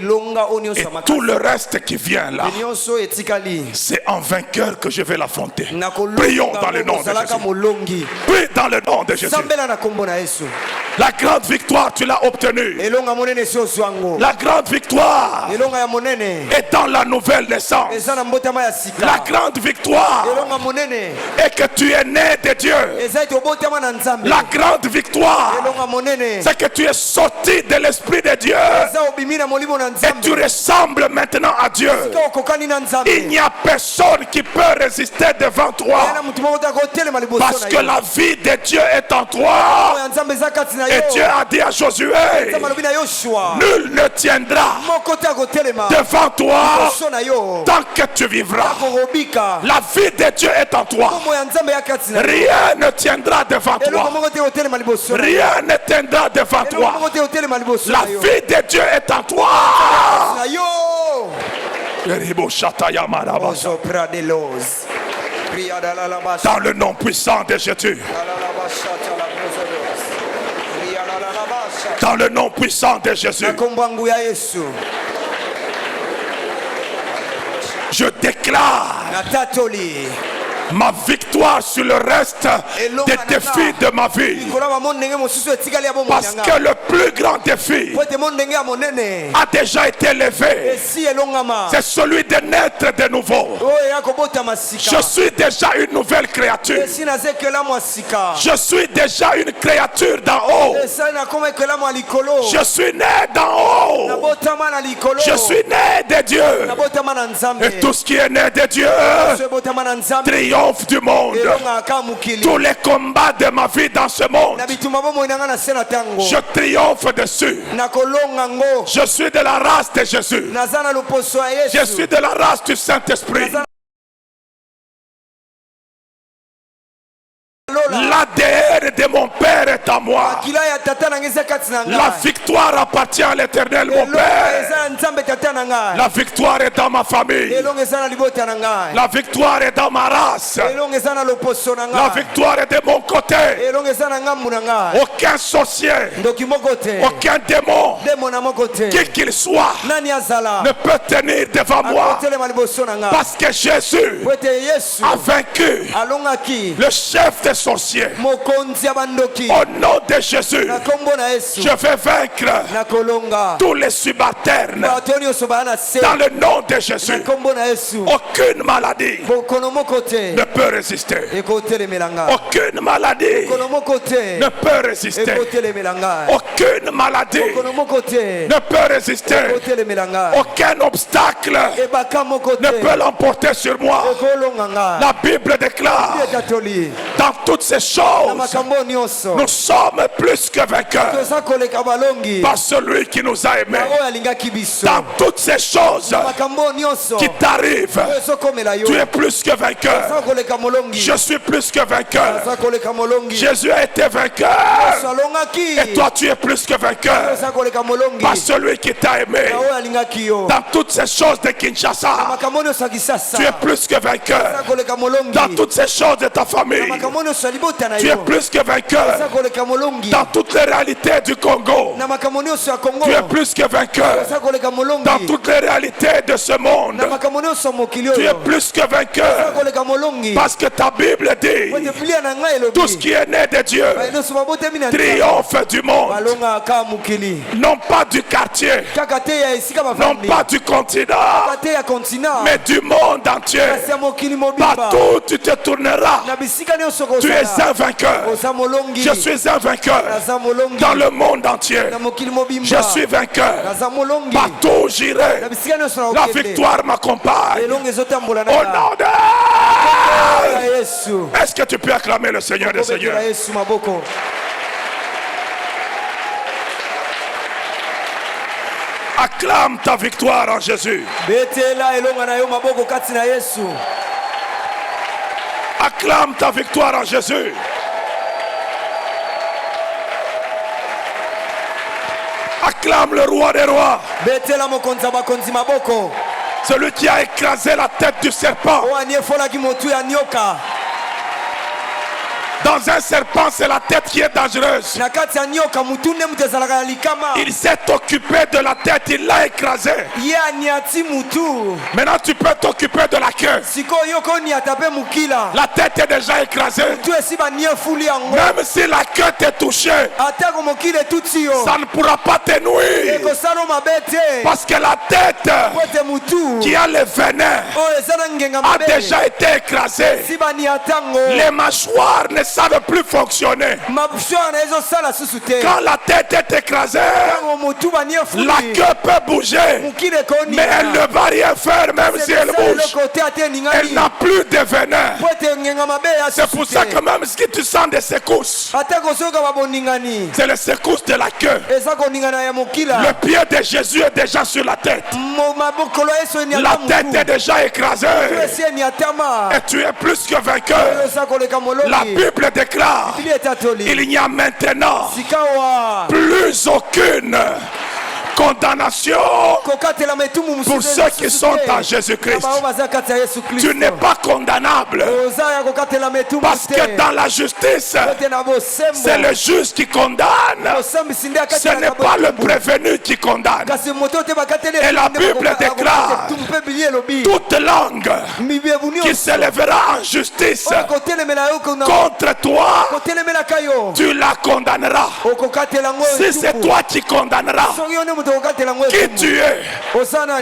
tout le reste qui vient là, c'est en vainqueur que je vais l'affronter. Prions dans le nom de Jésus. Prie dans le nom de Jésus. La grande victoire, tu l'as obtenue. La grande victoire est dans la nouvelle naissance. La grande victoire est que tu es né de Dieu. La grande victoire, c'est que tu es sorti de l'esprit de Dieu et tu ressembles maintenant à Dieu. Il n'y a personne qui peut résister devant toi, parce que la vie de Dieu est en toi. Et Dieu a dit à Josué, nul ne tiendra devant toi tant que tu vivras. La vie de Dieu est en toi. Rien ne tiendra devant toi. Rien ne tiendra devant toi. La vie de Dieu est en toi. Dans le nom puissant de Jésus. Dans le nom puissant de Jésus. Je déclare ma victoire sur le reste des défis de ma vie. Parce que le plus grand défi a déjà été levé. C'est celui de naître de nouveau. Je suis déjà une nouvelle créature. Je suis déjà une créature d'en haut. Je suis né d'en haut. Je suis né de Dieu. Et tout ce qui est né de Dieu triomphe du monde. Tous les combats de ma vie dans ce monde, je triomphe dessus. Je suis de la race de Jésus. Je suis de la race du Saint-Esprit. L'ADN de mon Père est à moi. La victoire appartient à l'Éternel, mon Père. La victoire est dans ma famille. La victoire est dans ma race. La victoire est de mon côté. Aucun sorcier, aucun démon, qui qu'il soit, ne peut tenir devant moi. Parce que Jésus a vaincu le chef des sorciers. Au nom de Jésus, je vais vaincre tous les subalternes. Dans le nom de Jésus, aucune maladie ne peut résister. Aucune maladie ne peut résister. Aucune maladie ne peut résister. Aucun obstacle ne peut l'emporter sur moi. La Bible déclare, dans toutes ces choses, nous sommes plus que vainqueurs par celui qui nous a aimés. Dans toutes ces choses qui t'arrivent, tu es plus que vainqueur. Je suis plus que vainqueur. Jésus a été vainqueur. Et toi tu es plus que vainqueur par celui qui t'a aimé. Dans toutes ces choses de Kinshasa, tu es plus que vainqueur. Dans toutes ces choses de ta famille, tu es plus que vainqueur. Dans toutes les réalités du Congo, tu es plus que vainqueur. Dans toutes les réalités de ce monde, tu es plus que vainqueur. Parce que ta Bible dit, tout ce qui est né de Dieu triomphe du monde. Non pas du quartier, non pas du continent, mais du monde entier. Partout tu te tourneras, tu es un vainqueur. Je suis un vainqueur dans le monde entier. Je suis vainqueur. Partout où j'irai, la victoire m'accompagne. Au nom de... Est-ce que tu peux acclamer le Seigneur des Seigneurs? Acclame ta victoire en Jésus. Acclame ta victoire en Jésus. Acclame le roi des rois. Celui qui a écrasé la tête du serpent. Dans un serpent, c'est la tête qui est dangereuse. Il s'est occupé de la tête, il l'a écrasé. Maintenant, tu peux t'occuper de la queue. La tête est déjà écrasée. Même si la queue t'est touchée, ça ne pourra pas te nuire. Parce que la tête qui a le venin a déjà été écrasée. Les mâchoires ne savent plus fonctionner. Quand la tête est écrasée, la queue peut bouger, mais elle ne va rien faire même si elle bouge. Elle n'a plus de venin. C'est pour ça que même si tu sens des secousses, c'est les secousses de la queue. Le pied de Jésus est déjà sur la tête. La tête est déjà écrasée. Et tu es plus que vainqueur. La Bible déclare, il n'y a maintenant plus aucune condamnation pour ceux qui sont en Jésus-Christ. Tu n'es pas condamnable parce que dans la justice, c'est le juge qui condamne. Ce n'est pas le prévenu qui condamne. Et la Bible déclare, toute langue qui s'élèvera en justice contre toi, tu la condamneras. Si c'est toi qui condamneras, qui tu es?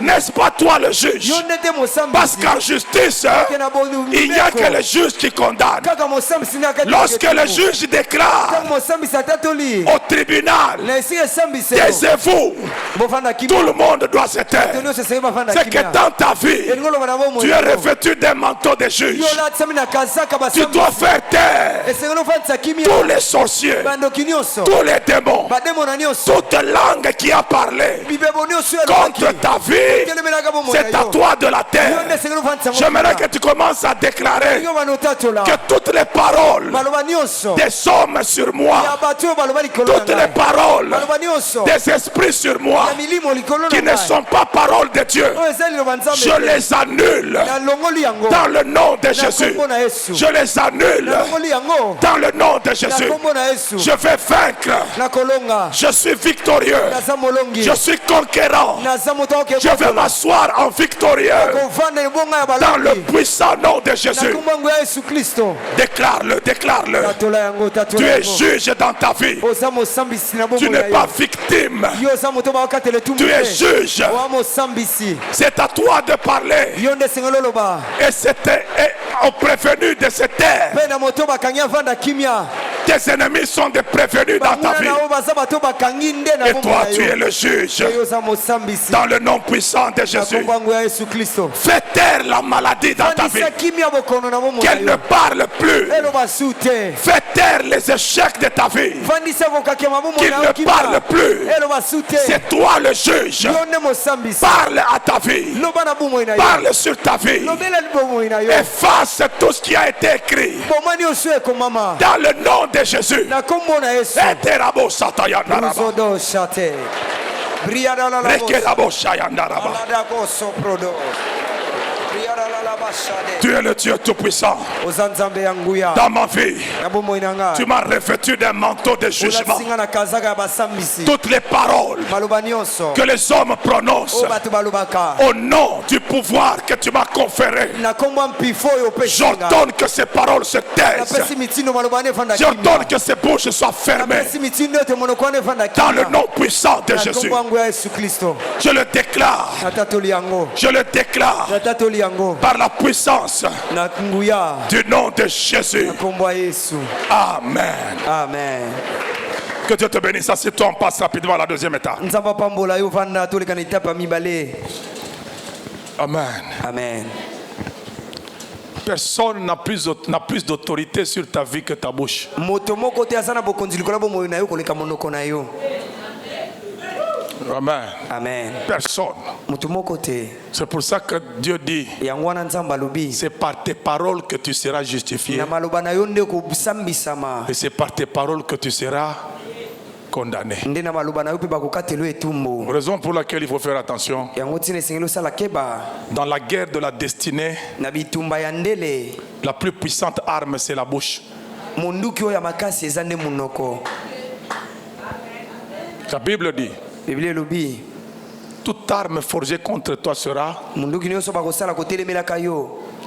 N'est-ce pas toi le juge? Parce qu'en justice, il n'y a que le juge qui condamne. Lorsque le juge déclare au tribunal, taisez-vous, tout le monde doit se taire. C'est que dans ta vie, tu es revêtu d'un manteau de juge. Tu dois faire taire tous les sorciers, tous les démons, toute langue qui a parlé contre ta vie, c'est à toi de la terre. J'aimerais que tu commences à déclarer que toutes les paroles des hommes sur moi, toutes les paroles des esprits sur moi, qui ne sont pas paroles de Dieu, je les annule dans le nom de Jésus. Je les annule dans le nom de Jésus. Je vais vaincre. Je suis victorieux. Je suis conquérant. Je vais m'asseoir en victorieux dans le puissant nom de Jésus. Déclare-le, déclare-le. Tu es juge dans ta vie. Tu n'es pas victime. Tu es juge. C'est à toi de parler. Et c'était au prévenu de cette terre. Tes ennemis sont des prévenus dans ta vie. Et toi, tu es le juge. Dans le nom puissant de Jésus. Fais taire la maladie dans ta vie. Qu'elle ne parle plus. Fais taire les échecs de ta vie. Qu'il ne parle plus. C'est toi le juge. Parle à ta vie. Parle sur ta vie. Efface tout ce qui a été écrit. Dans le nom de Jésus. Tu es le Dieu tout-puissant. Dans ma vie, tu m'as revêtu d'un manteau de jugement. Toutes les paroles que les hommes prononcent au nom du pouvoir que tu m'as conféré, j'ordonne que ces paroles se taisent. J'ordonne que ces bouches soient fermées. Dans le nom puissant de Jésus. Je le déclare. Je le déclare. Par la puissance du nom de Jésus. Amen. Amen. Que Dieu te bénisse. Assieds-toi, on passe rapidement à la deuxième étape. Amen. Amen. Personne n'a plus d'autorité sur ta vie que ta bouche. Amen. Amen. Personne. C'est pour ça que Dieu dit, c'est par tes paroles que tu seras justifié. Et c'est par tes paroles que tu seras condamné. Raison pour laquelle il faut faire attention. Dans la guerre de la destinée, la plus puissante arme, c'est la bouche. La Bible dit, toute arme forgée contre toi sera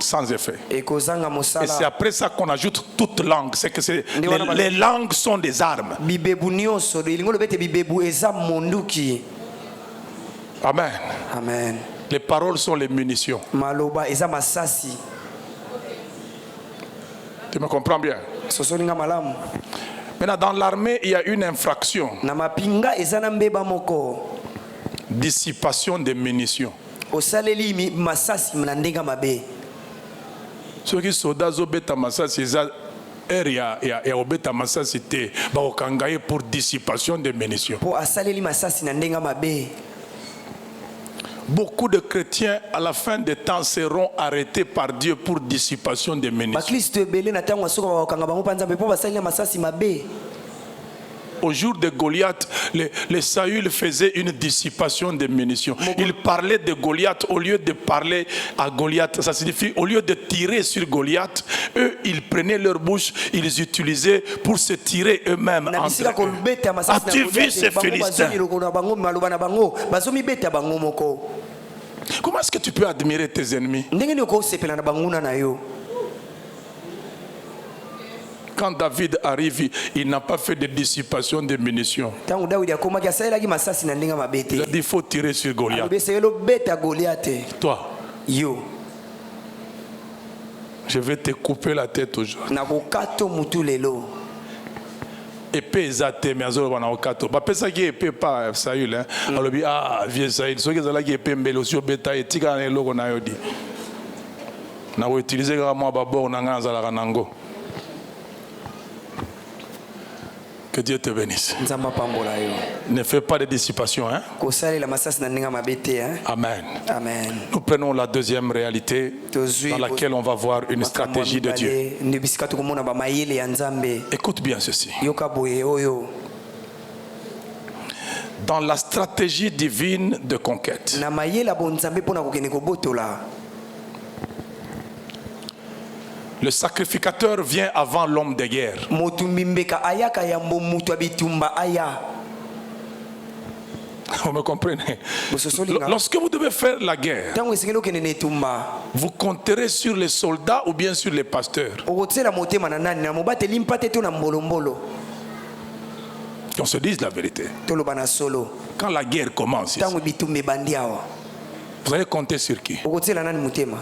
sans effet. Et c'est après ça qu'on ajoute toute langue. C'est que les langues sont des armes. Amen. Amen. Les paroles sont les munitions. Tu me comprends bien? Maintenant, dans l'armée, il y a une infraction. Dissipation des munitions. Ceux qui sont dans le massasi, pour dissipation des munitions. Beaucoup de chrétiens à la fin des temps seront arrêtés par Dieu pour dissipation des munitions. Au jour de Goliath, les Saül faisaient une dissipation des munitions. Ils parlaient de Goliath au lieu de parler à Goliath. Ça signifie, au lieu de tirer sur Goliath, eux, ils prenaient leur bouche, ils les utilisaient pour se tirer eux-mêmes. As-tu vu ces Philistins? Comment est-ce que tu peux admirer tes ennemis? Quand David arrive, il n'a pas fait de dissipation de munitions. Il a dit il faut tirer sur Goliath. Toi, je vais te couper la tête aujourd'hui. Épée ezate mais azolo bana okato ba pesa ki épée pas Saül hein alobi vieux Saül soki ezala ki épée mbelo si obeta etika na eloko na yo di na ko utiliser ka moi ba bord na nga zala nango. Que Dieu te bénisse. Ne fais pas de dissipation. Hein? Amen. Amen. Nous prenons la deuxième réalité dans laquelle on va voir une stratégie de Dieu. Écoute bien ceci. dans la stratégie divine de conquête. na mayela bonzambe pona kokende kobotola. Le sacrificateur vient avant l'homme de guerre. Motu mimbeka ayaka yambo mutu abitumba aya. Vous me comprenez? Bososolinga. Lorsque vous devez faire la guerre, Tango esengelo kende netumba. vous compterez sur les soldats ou bien sur les pasteurs. Okotsela motema na nani na mobate limpate to na mbolombolo. Qu'on se dise la vérité. Toloba na solo. Quand la guerre commence, ici, Tango bitumbe bandiawa. vous allez compter sur qui? Okotsela nani motema?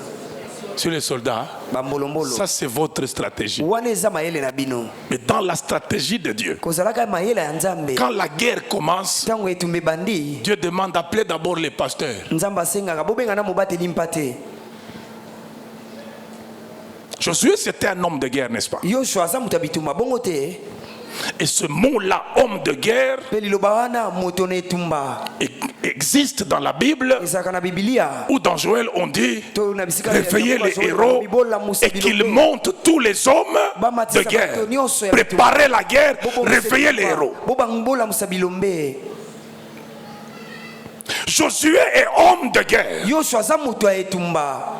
Sur les soldats. Bambolombolo. Ça, c'est votre stratégie. Wana eza mayele na bino. Mais dans la stratégie de Dieu, Kozalaka mayele ya Nzambe. quand la guerre commence, Tango etumbe bandi. Dieu demande d'appeler d'abord les pasteurs. Nzambe asengaka bobenga na mobate limpate. Josué, c'était un homme de guerre, n'est-ce pas? Yoshua aza mutu abitumba bongo te. Et ce mot-là, homme de guerre, Pe liloba wana moto na etumba. existe dans la Bible, Ezalaka na Biblia. où dans Joël on dit To na bisika réveiller les héros et qu'ils montent tous les hommes de guerre. Préparer la guerre, réveiller les héros. Bobangbola musabilombe. Josué est homme de guerre. Yoshua aza mutu etumba.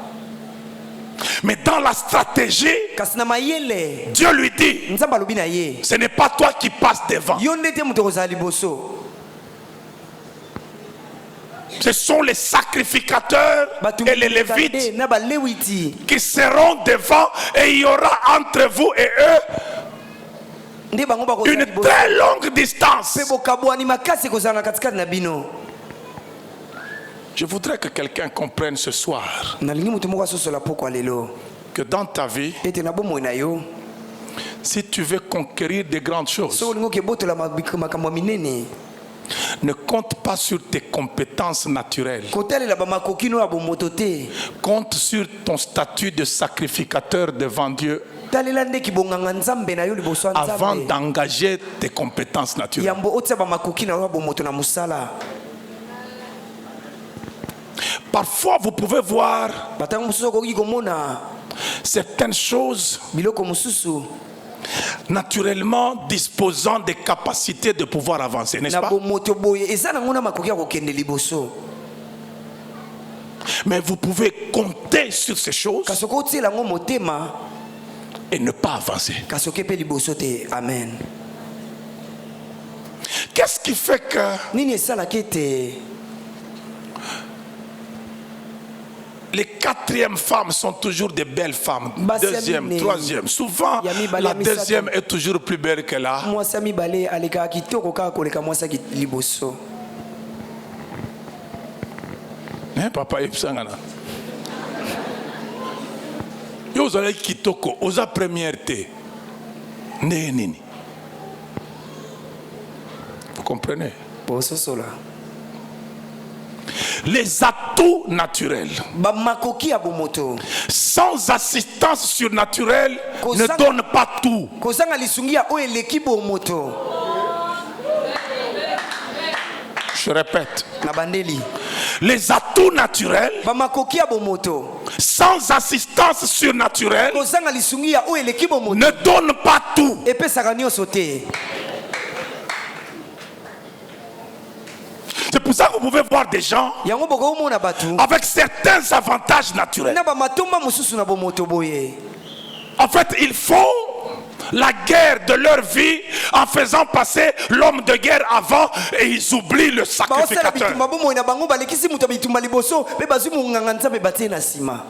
Mais dans la stratégie, Kasi na mayele. Dieu lui dit, Nzambe alobi na ye. ce n'est pas toi qui passes devant. Yo ndete mutu kozala liboso. Ce sont les sacrificateurs et les lévites na balewiti. qui seront devant et il y aura entre vous et eux Nde bango bakozala une liboso. très longue distance. Pe bokabwani makasi kozala na katikati na bino. Je voudrais que quelqu'un comprenne ce soir Nalingi mutu moko asosola poko lelo. que dans ta vie, Ete na bomoi na yo. si tu veux conquérir de grandes choses, So olingo kebotola makambo minene. ne compte pas sur tes compétences naturelles. Kotalela bamakoki no ya bomoto te. Compte sur ton statut de sacrificateur devant Dieu Talela nde kibonganga Nzambe na yo liboso ya avant Nzambe. d'engager tes compétences naturelles. Yambo otia bamakoki na yo ya bomoto na musala. Parfois, vous pouvez voir Batango mususu okoki komona certaines choses biloko mususu naturellement disposant des capacités de pouvoir avancer, n'est-ce na pas? bomoto boye eza nango na makoki ya kokende liboso. Mais vous pouvez compter sur ces choses Kasi okotiela yango motema et ne pas avancer. kasi okepe liboso te. Amen. Qu'est-ce qui fait que Nini esalaki ete les quatrièmes femmes sont toujours des belles femmes? Basi ya Deuxième, mine. troisième. Souvent, Ya mibale, la ya misato. deuxième est toujours plus belle que la. mwasi ya mibale alekaka kitoko kaka koleka mwasi ya liboso. Hein, papa Epsangana. Yo ozali kitoko, oza première te. Ndenge nini? Vous comprenez? Bososola. Les atouts naturels, Bamakoki ya bomoto. sans assistance surnaturelle, ne Kozanga- donnent pas tout. Kozanga lisungi ya oyo eleki bomoto. Je répète. Na bandeli. Les atouts naturels, Bamakoki ya bomoto. sans assistance surnaturelle, Kozanga lisungi ya oyo eleki bomoto. ne donnent pas tout. Epesaka nyonso te. C'est pour ça que vous pouvez voir des gens Yango bokomona batu. avec certains avantages naturels. Na bamatomba mususu na bomoto boye. En fait, ils font la guerre de leur vie en faisant passer l'homme de guerre avant et ils oublient le Baosala sacrificateur. bitumba bomoi na bango balekisi mutu bitumba liboso pe bazwi munganga Nzambe batie na sima.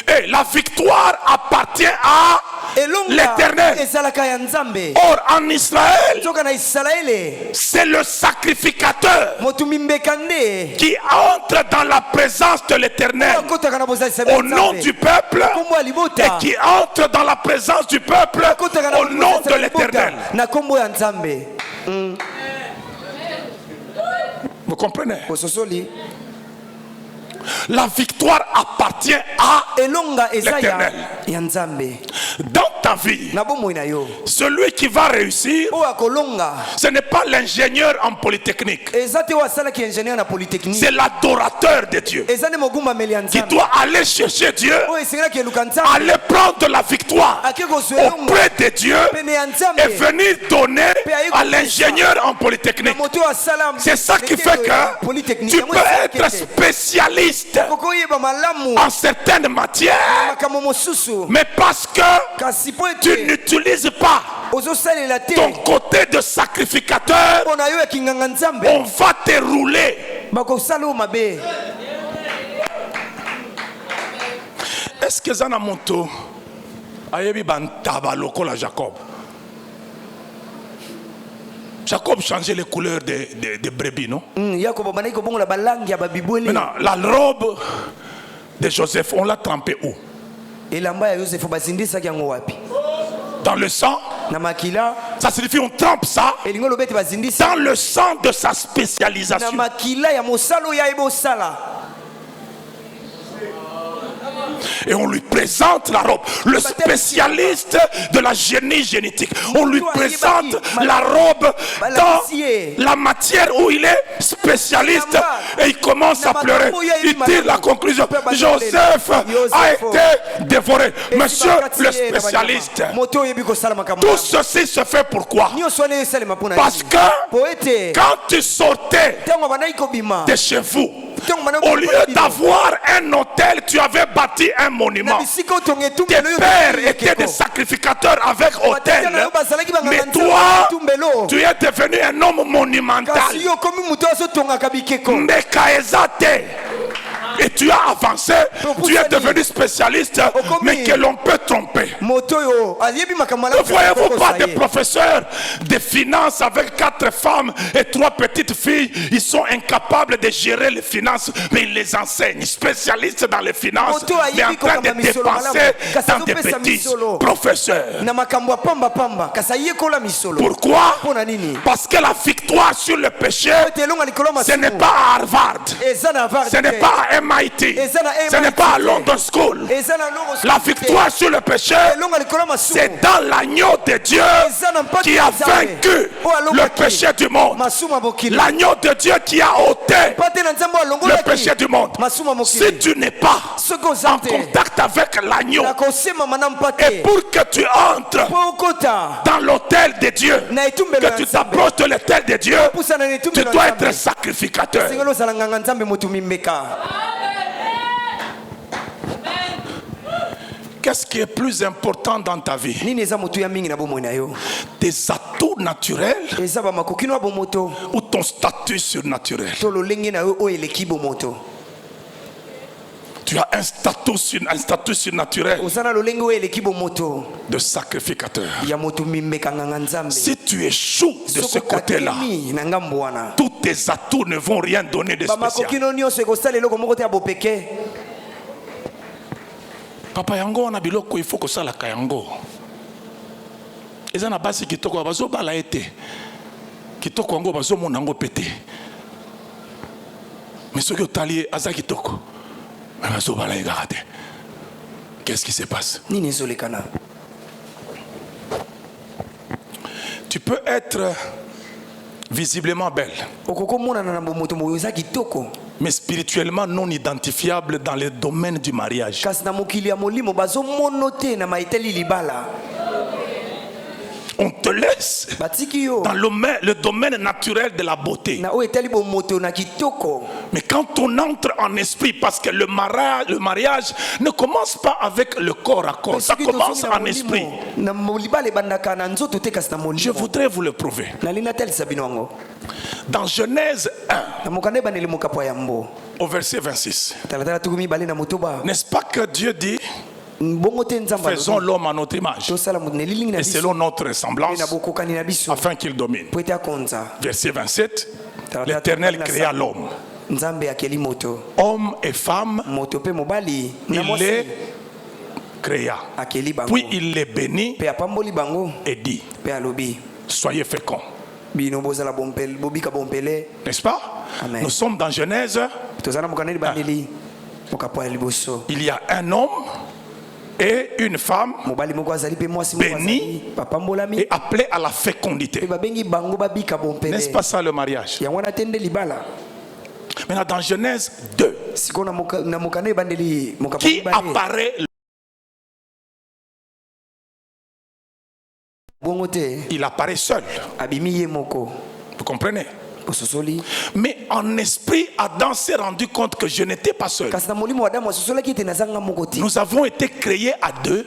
Et la victoire appartient à Elonga l'Éternel. ezalaka ya Nzambe. Or, en Israël, Soka na Israele. c'est le sacrificateur Motu mimbeka nde. qui entre dans la présence de l'Éternel Akotaka na bozalisa au nom du peuple Kombo ya et libota. qui entre dans la présence du peuple Akotaka na au nom bozalisa de libota. l'Éternel. Na kombo ya Nzambe. Vous comprenez? Bososoli. La victoire appartient à elonga eza l'Éternel. ya nzambe. Dans ta vie, Na bomoi na yo celui qui va réussir, oyo akolonga ce n'est pas l'ingénieur en polytechnique, eza te oyo asalaki ingénieur na polytechnique, c'est l'adorateur de Dieu eza nde mogumbameli ya qui nzambe doit aller chercher Dieu, oyo esengelaki eluka nzambe aller prendre la victoire ake kozwa elonga auprès de Dieu pene ya nzambe et venir donner à l'ingénieur en polytechnique. na moto oyo asala C'est ça qui fait que tu peux être spécialiste okoyeba malamu en certaines matières, makambo mosusu mais parce que kasi po tu ete n'utilises pas ozosalela te ton côté de sacrificateur, mpo na yo ya kinganga nzambe on va te rouler. bakosala oyo mabe. Est-ce que Zana Monto ayebi bantaba lokola Jacob? Jacob changeait les couleurs des brebis, non? yakobo bandaki kobongola balangi ya babibwele. Maintenant, la robe de Joseph, on l'a trempée où? elamba ya yosefu bazindisaki yango wapi? Dans le sang. na makila. Ça signifie on trempe ça elingi oloba ete bazindisi dans le sang de sa na spécialisation. makila ya mosala oyo ayebi osala. Et on lui présente la robe. Le spécialiste de la génie génétique. On lui présente la robe dans la matière où il est spécialiste. Et il commence à pleurer. Il tire la conclusion. Joseph a été dévoré. Monsieur le spécialiste. Tout ceci se fait pourquoi? Parce que quand tu sortais de chez vous, au lieu d'avoir un hôtel, tu avais bâti un monument. Tes pères étaient des sacrificateurs avec hôtel. Mais toi, tu es devenu un homme monumental. Mekaezate. Et tu as avancé, tu es devenu spécialiste, mais que l'on peut tromper. Ne voyez-vous pas des professeurs de finances avec 4 femmes et 3 petites filles? Ils sont incapables de gérer les finances, mais ils les enseignent. Spécialistes dans les finances, mais en train de dépenser dans des bêtises. Professeurs. Pourquoi? Parce que la victoire sur le péché, ce n'est pas à Harvard, ce n'est pas à MIT, ce n'est pas à London School. La victoire sur le péché, c'est dans l'agneau de Dieu qui a vaincu le péché du monde. L'agneau de Dieu qui a ôté le péché du monde. Si tu n'es pas en contact avec l'agneau, et pour que tu entres dans l'autel de Dieu, que tu t'approches de l'autel de Dieu, tu dois être sacrificateur. Qu'est-ce qui est plus important dans ta vie? Tes atouts naturels ou ton statut surnaturel? Tu as un statut surnaturel de sacrificateur. Si tu échoues de ce côté-là, tous tes atouts ne vont rien donner de spécial. Papa yango wana biloko il faut que ça la kayango. Eza na basi kitoko bazo bala ete. Kitoko yango bazo monango pété. Mais ce que tali aza kitoko. Mais bazo bala egate. Qu'est-ce qui se passe? Tu peux être visiblement belle, mais spirituellement non identifiable dans le domaine du mariage. On te laisse dans le domaine naturel de la beauté. Mais quand on entre en esprit, parce que le mariage ne commence pas avec le corps à corps, ça commence en esprit. Je voudrais vous le prouver. Dans Genèse 1, au verset 26, n'est-ce pas que Dieu dit: faisons l'homme à notre image et selon notre ressemblance, afin qu'il domine. Verset 27, l'Éternel créa l'homme. Homme et femme, il les créa. Puis il les bénit et dit: soyez féconds. N'est-ce pas? Amen. Nous sommes dans Genèse. il y a un homme et une femme bénis et appelés à la fécondité. N'est-ce pas ça le mariage? Maintenant dans Genèse 2, qui apparaît? Il apparaît seul. Vous comprenez? Mais en esprit, Adam s'est rendu compte que je n'étais pas seul. Nous avons été créés à deux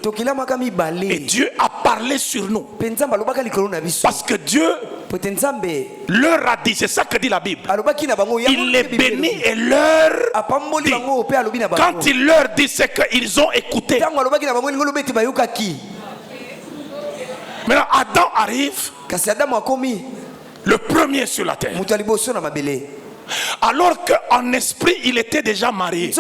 et Dieu a parlé sur nous. Parce que Dieu leur a dit, c'est ça que dit la Bible. Il les bénit et leur dit. Quand il leur dit, c'est qu'ils ont écouté. Maintenant, Adam arrive, le premier sur la terre. Alors qu'en esprit, il était déjà marié.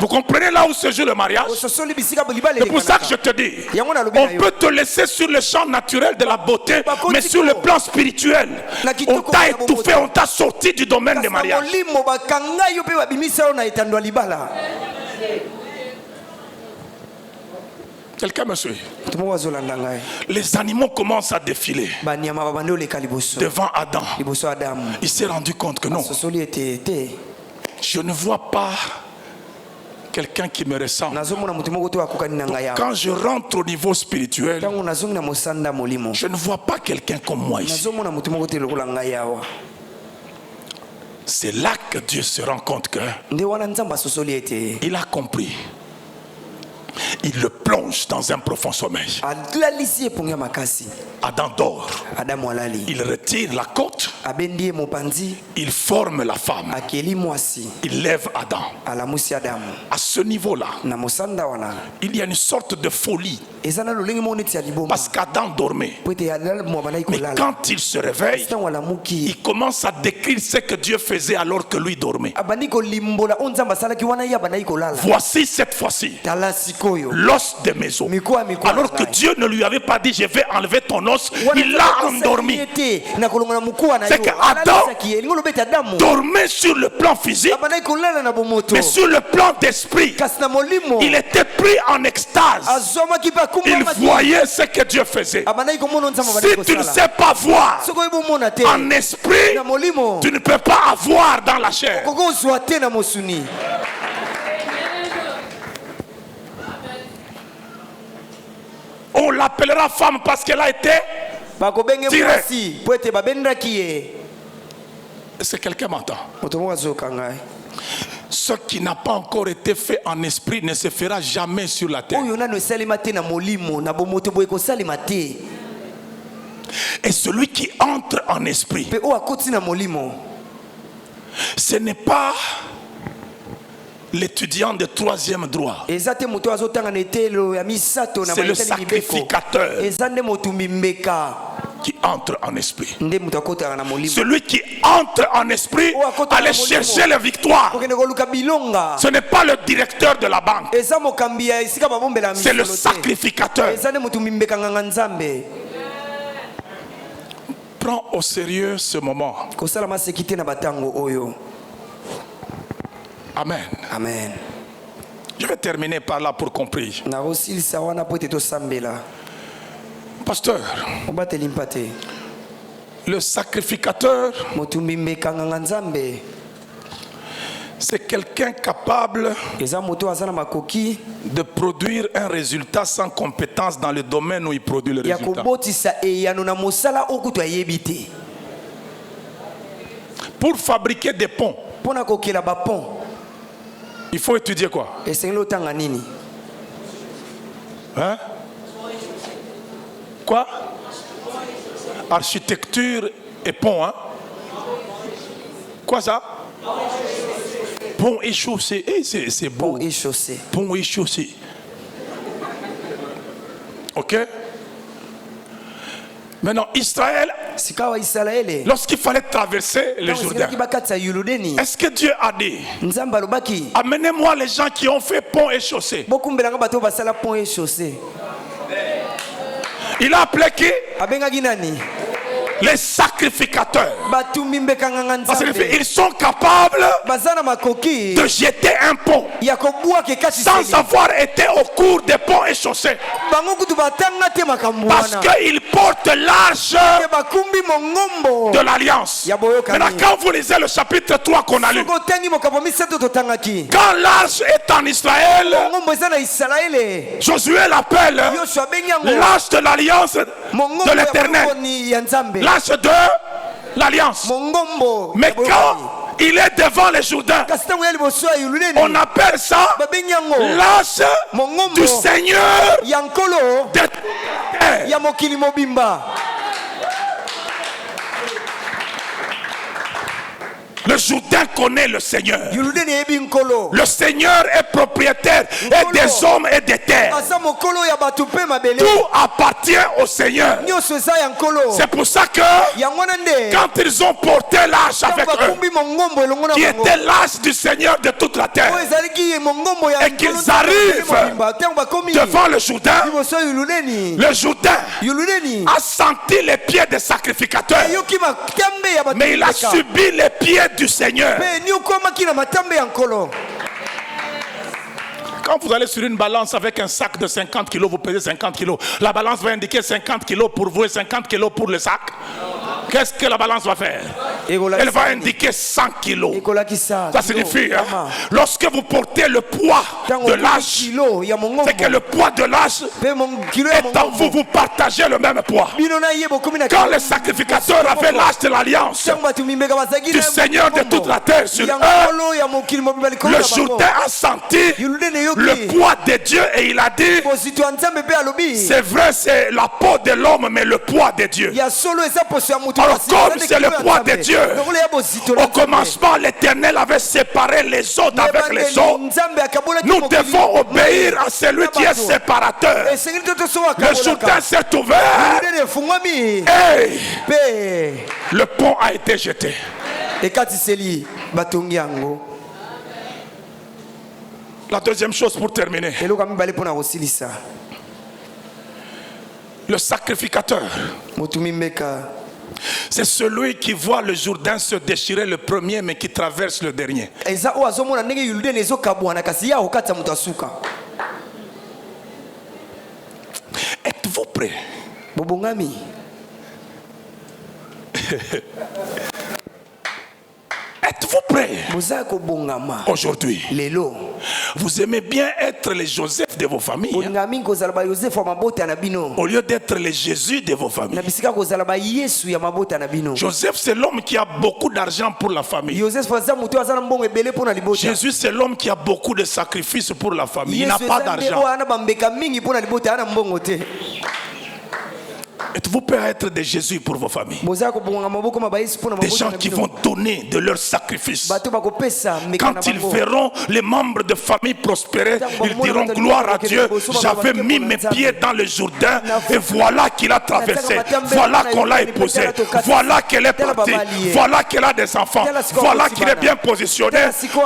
Vous comprenez là où se joue le mariage? C'est pour ça que je te dis, on peut te laisser sur le champ naturel de la beauté, mais sur le plan spirituel, on t'a étouffé, on t'a sorti du domaine des mariages. Quelqu'un me suit? Les animaux commencent à défiler devant Adam. Il s'est rendu compte que non, je ne vois pas quelqu'un qui me ressemble. Quand je rentre au niveau spirituel, je ne vois pas quelqu'un comme moi ici. C'est là que Dieu se rend compte que il a compris. Il le plonge dans un profond sommeil. Adam dort. Il retire la côte. Il forme la femme. Il lève Adam. À ce niveau-là, il y a une sorte de folie. Parce qu'Adam dormait. Mais quand il se réveille, il commence à décrire ce que Dieu faisait alors que lui dormait. Voici cette fois-ci l'os de mes os. Alors que Dieu ne lui avait pas dit je vais enlever ton os, il l'a endormi. C'est que Adam dormait sur le plan physique, mais sur le plan d'esprit, il était pris en extase. Il voyait ce que Dieu faisait. Si tu ne sais pas voir en esprit, tu ne peux pas avoir dans la chair. On l'appellera femme parce qu'elle a été tirée. Est-ce que quelqu'un m'entend? Ce qui n'a pas encore été fait en esprit ne se fera jamais sur la terre. Et celui qui entre en esprit, ce n'est pas l'étudiant de troisième droit. C'est le sacrificateur qui entre en esprit. Celui qui entre en esprit, allait chercher la victoire. Ce n'est pas le directeur de la banque. C'est le sacrificateur. Prends au sérieux ce moment. Amen. Amen. Je vais terminer par là pour comprendre. Pasteur, le sacrificateur, c'est quelqu'un capable de produire un résultat sans compétence dans le domaine où il produit le résultat. Pour fabriquer des ponts, il faut étudier quoi? Hein? Quoi? Architecture et pont, hein? Quoi ça? Pont et chaussée. Eh, c'est beau. Pont et chaussée. Pont et chaussée. Ok? Maintenant, Israël, lorsqu'il fallait traverser le Jourdain, est-ce que Dieu a dit, amenez-moi les gens qui ont fait pont et chaussée? Il a appelé qui? Les sacrificateurs. batumbi mbeka nganga Ça nzambe signifie ils sont capables baza na makoki de jeter un pont ya kobwaka ekati sans seli. avoir été au cours des ponts et chaussées. bango kutu batanga te makambo Parce wana qu'ils portent l'arche ke bakumbi mongombo de l'alliance. ya boyokani. Maintenant, quand vous lisez le chapitre 3 qu'on a lu, Soko otangi makambo misato totangaki quand l'arche est en Israël, mongombo eza na isalaele Josué l'appelle yosua abengi yango l'arche de l'alliance mongombo de ya l'éternel. boyokani ya nzambe L'arche de l'alliance. mongombo Mais ya boyokani. quand il est devant les Jourdains, kasi ntango ya liboso ya yululeni on appelle ça babengi yango l'arche mongombo du Seigneur ya nkolo des terres. ya mokili mobimba. Le Jourdain connaît le Seigneur. yululeni eyebi nkolo Le Seigneur est propriétaire et des hommes et des terres. aza mokolo ya bato mpe mabele Tout appartient au Seigneur. nyonso eza ya nkolo C'est pour ça que yango wana nde quand ils ont porté l'arche avec ntango eux, bakumbi mongombo elongo na qui bango était l'arche du Seigneur de toute la terre, oyo ezalaki mongombo ya et qu'ils nkolo nzambe arrivent mobimba. Ntango bakomi devant le Jourdain, liboso ya yululeni le Jourdain yululeni a senti les pieds des sacrificateurs, ayoki matambe ya bato mais il a mibeka. subi les pieds du Seigneur. mpe ni okomaki na matambe ya nkolo. Quand vous allez sur une balance avec un sac de 50 kilos, vous pesez 50 kilos. La balance va indiquer 50 kilos pour vous et 50 kilos pour le sac. Qu'est-ce que la balance va faire? Elle va indiquer 100 kilos. ekolakisa Ça signifie, hein, lorsque vous portez le poids de l'âge, kilo ya mongombo c'est que le poids de l'âge mpe kilo ya est en vous, mongombo vous partagez le même poids. bino na ye bokomi na Quand les sacrificateurs avaient l'âge de l'alliance ntango bato mimeka bazalaki du na Seigneur de mongombo toute la terre sur ya eux, nkolo ya mokili mobimba likolo le na bango Jourdain a senti yululeni eyoki le poids de Dieu et il a dit, bozito ya nzambe mpe alobi c'est vrai, c'est la peau de l'homme, mais le poids de Dieu. ya solo eza poso ya moto Alors, kasi comme eza nde c'est le kilo ya poids Nzambe. de Dieu, lokola ya bozito na Au Nzambe. commencement, l'Éternel avait séparé les eaux d'avec les Ebandeli eaux. Nzambe akabolaki Nous mokili devons obéir à celui qui est bato. séparateur. esengeli te toso Le Jourdain s'est ouvert yululeni efungwami et mpe le pont a été jeté. ekatiseli batongi yango. La deuxième chose pour terminer, eloko ya mibale mpo na kosilisa le sacrificateur, motu mimeka c'est celui qui voit le Jourdain se déchirer le premier mais qui traverse le dernier. eza oyo azomona ndenge yuludeni ezokabwana kasi ya kokatisa moto asuka. Êtes-vous prêts? bobongami Êtes-vous prêts boza kobongama aujourd'hui? lelo Vous aimez bien être les Joseph de vos familles, hein? bolinga mingi kozala bayozefu ya mabota na bino Au lieu d'être les Jésus de vos familles. na bisika kozala bayesu ya mabota na bino. Joseph, c'est l'homme qui a beaucoup d'argent pour la famille. yozefu aza moto aza na mbongo ebele mpo na libota. Jésus, c'est l'homme qui a beaucoup de sacrifices pour la famille. Il n'a yesu pas eza nde d'argent. oyo ana bambeka mingi mpo na libota ana mbongo te. Êtes-vous prêts à être des Jésus pour vos familles? boza kobongama maboko ma bayesu mpo na Des mabota gens na qui bino. vont donner de leurs sacrifices. bato bakopesa meka na Quand ils bango. verront les membres de famille prospérer, ils diront gloire à Dieu. J'avais mis mes pieds dans le Jourdain et voilà qu'il a traversé. Voilà qu'on l'a épousé. Voilà qu'elle est partie. Voilà qu'elle a des enfants. Voilà qu'il est bien positionné.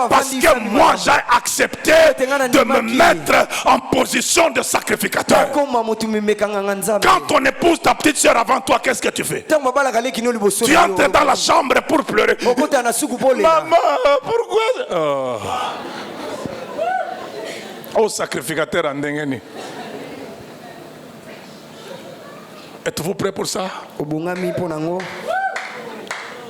Parce que moi j'ai accepté de me mettre en position de sacrificateur. Bakoma motu mimeka nganga nzambe. Quand on épouse ta petite soeur avant toi, qu'est-ce que tu fais? ntango babalaka leki no liboso Tu na yo, entres dans la chambre pour pleurer. okota na suku po lela. Maman, pourquoi? Oh, sacrificateur en dengeni. Êtes-vous prêts pour ça? obongami mpo nango.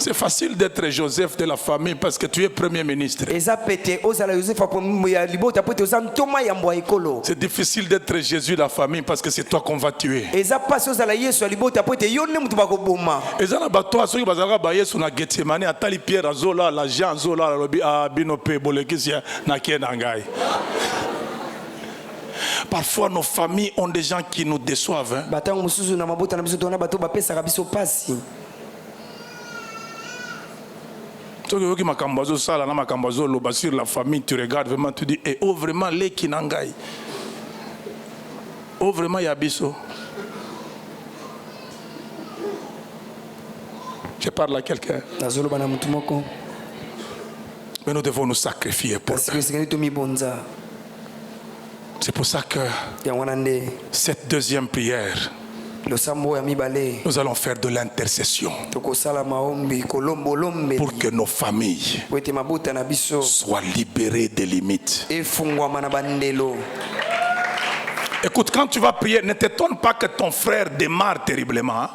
C'est facile d'être Joseph de la famille parce que tu es premier ministre. eza pete ozala yozefu ya libota po ete oza ntoma ya mbwa ekolo. C'est difficile d'être Jésus de la famille parce que c'est toi qu'on va tuer. eza pasi ozala yesu ya libota po ete yo nde motu bakoboma. Eza na bato soki bazalaka ba Yesu na Getsemane atali Pierre azola la Jean azola lobi bino pe bolekisi na kie na ngai. Parfois nos familles ont des gens qui nous déçoivent, hein? batango mosusu na mabota na biso tona bato bapesaka biso pasi. Soki oyoki makambo azosala na makambo azoloba sur la famille, tu regardes vraiment, tu dis oh vraiment leki na ngai, oh vraiment ya biso. Je parle à quelqu'un. nazoloba na motu moko Mais nous devons nous sacrifier pour kasi eux. esengeli tomibonza. C'est pour ça que yango wana nde cette deuxième prière, Nous allons faire de l'intercession pour que nos familles soient libérées des limites. Écoute, quand tu vas prier, ne t'étonne pas que ton frère démarre terriblement.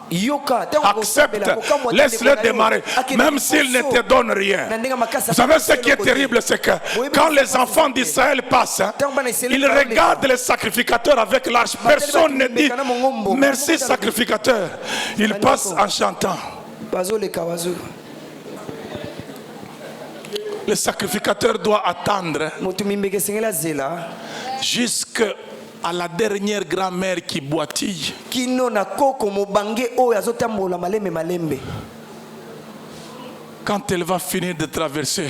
Accepte, laisse-le démarrer, même s'il ne te donne rien. Vous savez ce qui est terrible, c'est que quand les enfants d'Israël passent, ils regardent les sacrificateurs avec l'arche. Personne ne dit merci sacrificateur. Ils passent en chantant. Le sacrificateur doit attendre jusqu'à la dernière grand-mère qui boitille. Quand elle va finir de traverser,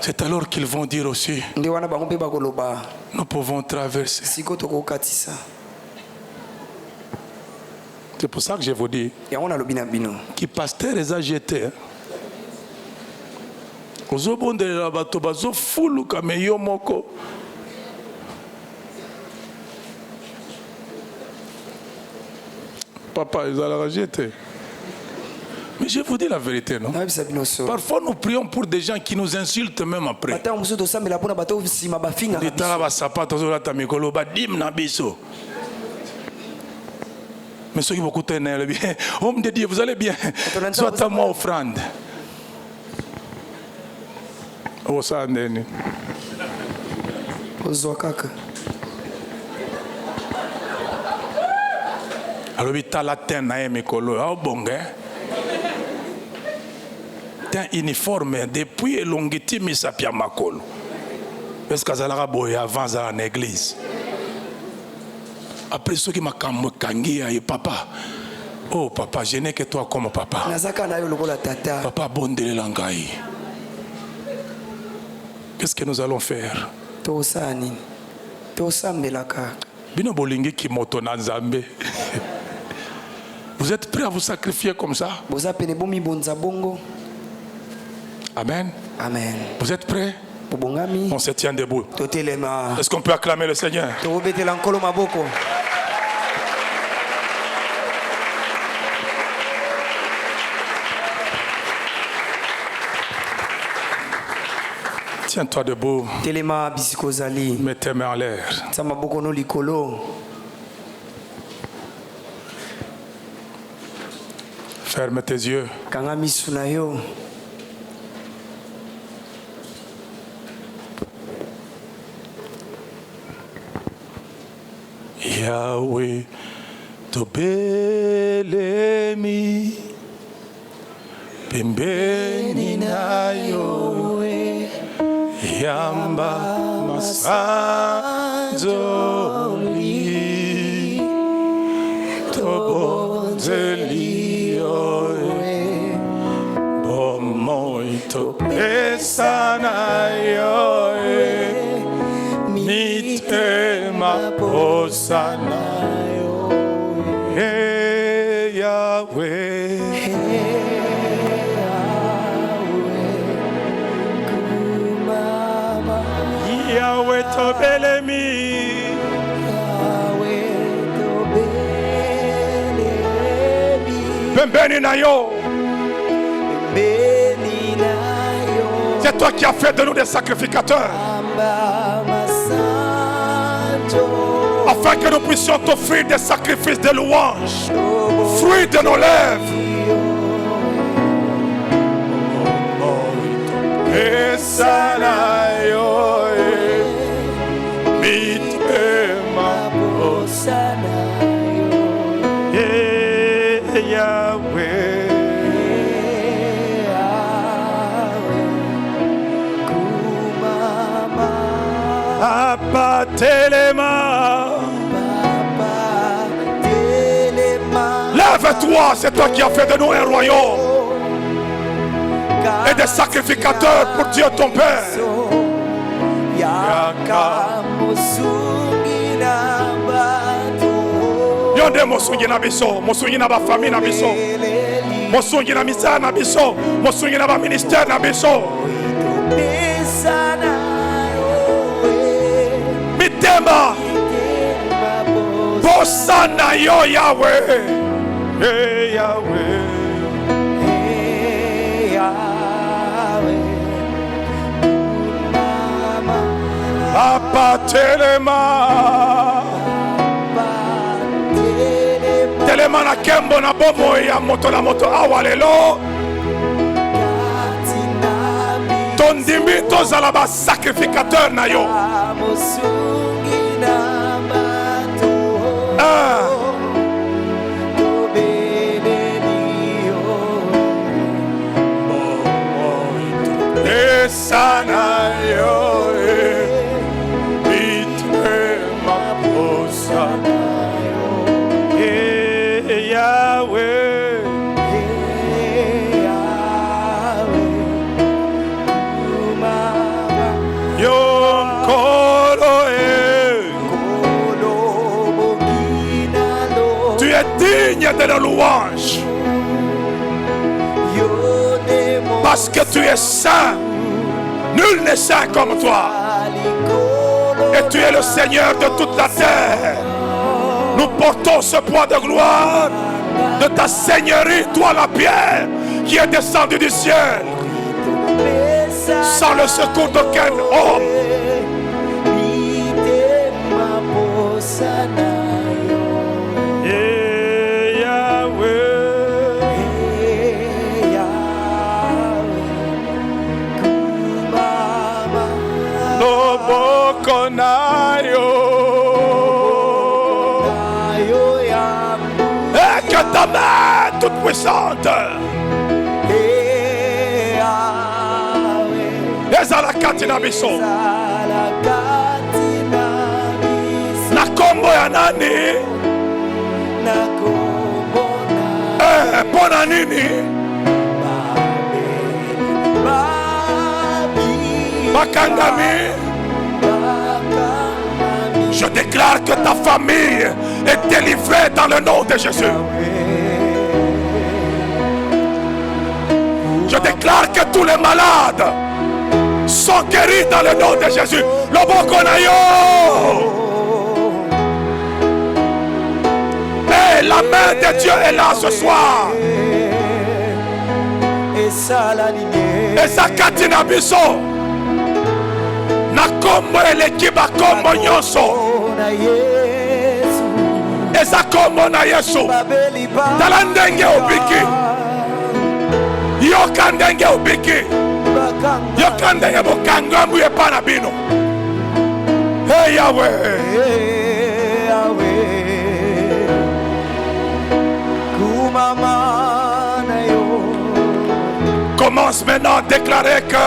c'est alors qu'ils vont dire aussi, nous pouvons traverser. C'est pour ça que je vous dis que pasteur les a jetés. Papa, ils allaient jeter. Mais je vous dis la vérité, non? Parfois, nous prions pour des gens qui nous insultent même après. Mais ceux qui beaucoup t'aiment bien, homme de Dieu, vous allez bien. Soit à moi offrande. Oh, ça, Neni. Alors, il t'a la tête, oh bon, un uniforme depuis longiti misapia makolo. Parce que ça l'a boy avant à l'église. Après ceux qui m'a kangi et papa. Oh papa, je n'ai que toi comme papa. Papa bondele langai. Qu'est-ce que nous allons faire? Bino bolingi ki moto na Nzambe. Vous êtes prêts à vous sacrifier comme ça? Amen. Amen. Vous êtes prêts? On se tient debout. Est-ce qu'on peut acclamer le Seigneur? Tiens-toi debout. Mets tes mains en l'air. Ferme tes yeux. Yahweh, tobelemi, pembeni nayo, yamba masanzoli, tobonzeli yoe, bomoi topesana yoe, mitema posana yoe, Yahweh. Yahweh tobelemi, pembeni na yo. C'est toi qui as fait de nous des sacrificateurs, afin que nous puissions t'offrir des sacrifices de louange, fruits de nos lèvres. Papa Téléma, lève-toi, c'est toi qui as fait de nous un royaume et des sacrificateurs pour Dieu ton Père. Yonde mosungi na biso, mosungi na ba famille na biso, mosungi na misa na biso, mosungi na ba ministère na biso. Mitema posa na yo Yahweh. Hey Yahweh. Papa telema. Telema na kembo na bomo ya moto na moto awalelo. Tondimi tozala ba sacrificateur na yo. Sana yo bitre ma posa Yahweh Yom Kolo Tu es digne de la louange parce que tu es saint. Nul n'est saint comme toi. Et tu es le Seigneur de toute la terre. Nous portons ce poids de gloire de ta seigneurie, toi la pierre qui est descendue du ciel. Sans le secours d'aucun homme. Et que ta main toute puissante ezalakati na biso na kombo ya nani pona nini bakangami. Je déclare que ta famille est délivrée dans le nom de Jésus. Je déclare que tous les malades sont guéris dans le nom de Jésus. Et la main de Dieu est là ce soir. Et ça katina biso. Na kombo elekiba kombo nyonso. Eza kombo na Yesu. Tala ndenge obiki. Yoka ndenge obiki. Yoka ndenge bokangambu epa na bino. Hey Yahweh. Hey Yahweh. Kumama. Commence maintenant à déclarer que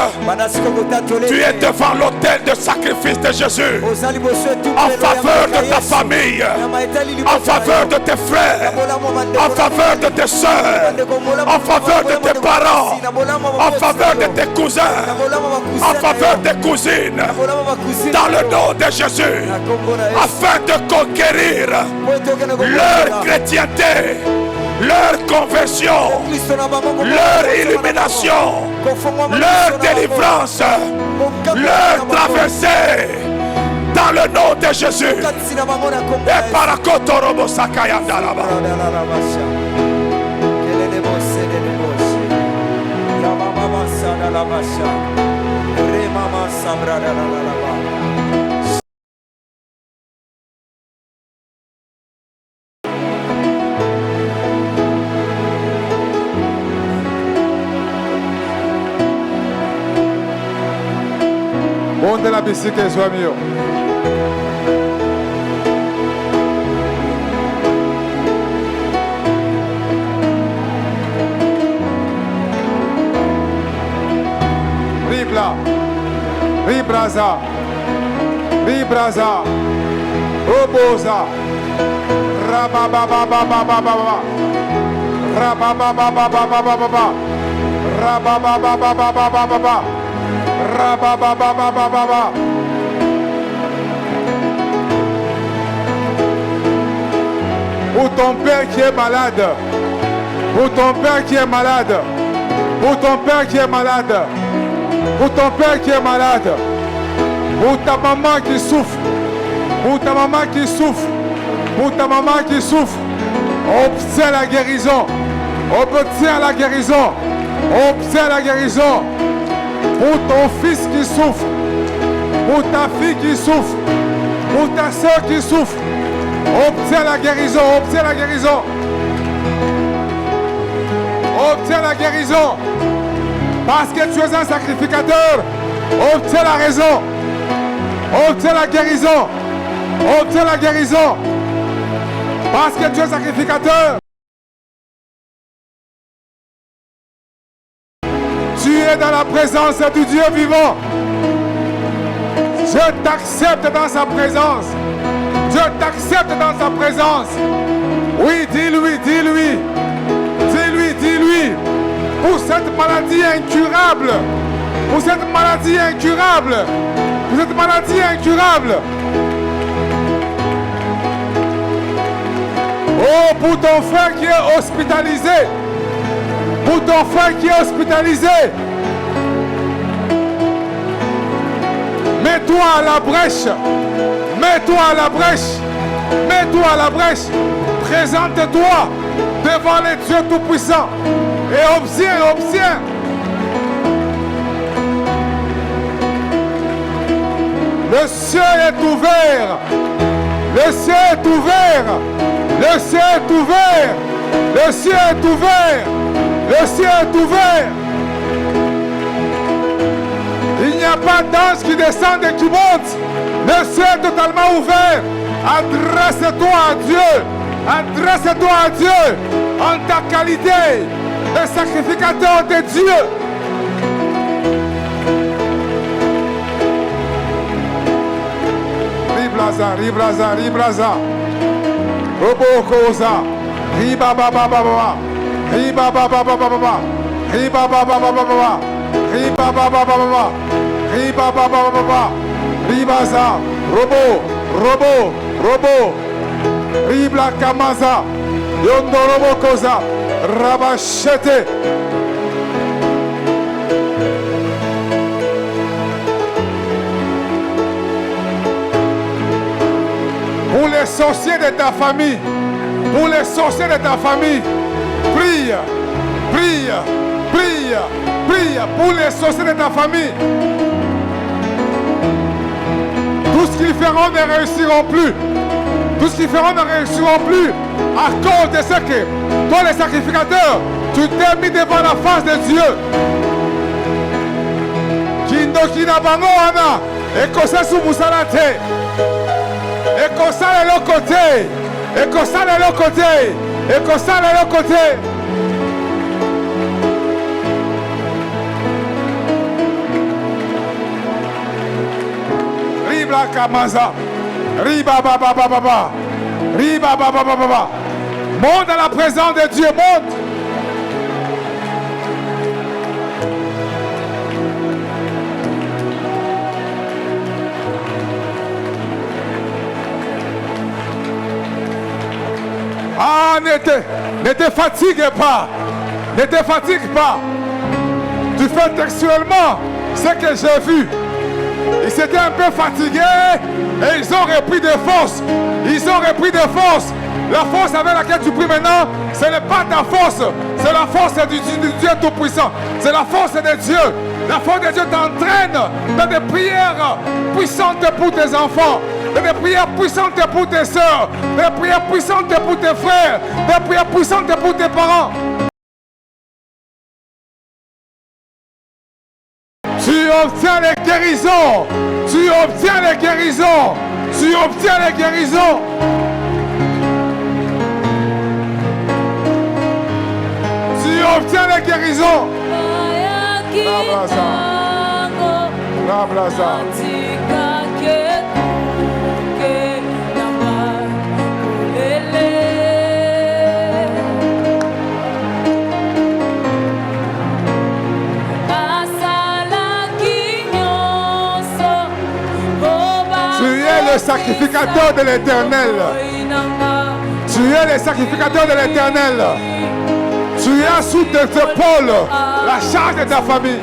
tu es devant l'autel de sacrifice de Jésus en faveur de ta famille, en faveur de tes frères, en faveur de tes soeurs, en faveur de tes parents, en faveur de tes cousins, en faveur de tes cousines, dans le nom de Jésus, afin de conquérir leur chrétienté, leur conversion, leur illumination, leur délivrance, leur traversée dans le nom de Jésus. Et parakotorobo sakaya dalaba. Onde la bicicleta soit mieux. Ribla, ribraza, ribraza, oboza, rabababababababa, rabababababababa, rabababababababa. Rababababababa. Pour ton père qui est malade, pour ton père qui est malade, pour ton père qui est malade, pour ton père qui est malade, pour ta maman qui souffre, pour ta maman qui souffre, Pour ta maman qui souffre, obtiens la guérison. Obtiens la guérison. Obtiens la guérison. Pour ton fils qui souffre, pour ta fille qui souffre, pour ta soeur qui souffre, obtiens la guérison. Obtiens la guérison. Obtiens la guérison. Parce que tu es un sacrificateur, obtiens la raison. Obtiens la guérison. Obtiens la guérison. Parce que tu es sacrificateur. Tu es dans la présence du Dieu vivant. Je t'accepte dans sa présence. Je t'accepte dans sa présence. Oui, dis-lui, dis-lui. Dis-lui, dis-lui. Pour cette maladie incurable. Pour cette maladie incurable. Pour cette maladie incurable. Oh, pour ton frère qui est hospitalisé. Pour ton frère qui est hospitalisé. Mets-toi à la brèche. Mets-toi à la brèche. Mets-toi à la brèche. Présente-toi devant les dieux tout-puissants. Et obtiens, obtiens. Le ciel est ouvert. Le ciel est ouvert. Le ciel est ouvert. Le ciel est ouvert. Le ciel est ouvert. Il n'y a pas d'ange qui descend et qui monte. Le ciel est totalement ouvert. Adresse-toi à Dieu. Adresse-toi à Dieu en ta qualité de sacrificateur de Dieu. Riblaza, riblaza, riblaza. Robo koza. Riba baba baba. Riba baba baba baba. Riba baba baba baba. Riba baba baba baba. Riba baba baba. Ribaza. Robo, robo, robo. Ribla kamaza. Yondo robo koza. Rabachete. Pour les sorciers de ta famille, pour les sorciers de ta famille, prie, prie, prie, prie. Pour les sorciers de ta famille, tout ce qu'ils feront ne réussiront plus. Tout ce qu'ils feront ne réussiront plus à cause de ce que toi, les sacrificateurs, tu t'es mis devant la face de Dieu. Kindokina bango ana, ekosasu musalate. Et qu'on s'aille de l'autre côté. Et qu'on s'aille de l'autre côté. Et qu'on s'aille de l'autre côté. Ribla Kamaza. Riba baba baba baba. Riba baba baba baba. Monte à la présence de Dieu. Monte. Ah, ne te fatigue pas. Ne te fatigue pas. Tu fais textuellement ce que j'ai vu. Ils s'étaient un peu fatigués et ils ont repris de force. Ils ont repris de force. La force avec laquelle tu pries maintenant, ce n'est pas ta force. C'est la force du Dieu Tout-Puissant. C'est la force de Dieu. La force de Dieu t'entraîne dans des prières puissantes pour tes enfants. Des prières puissantes pour tes soeurs, des prières puissantes pour tes frères, des prières puissantes pour tes parents. Tu obtiens les guérisons, tu obtiens les guérisons, tu obtiens les guérisons. Tu obtiens les guérisons. Rablaza. Le sacrificateur de l'Éternel. Tu es le sacrificateur de l'Éternel. Tu as sous tes épaules la charge de ta famille.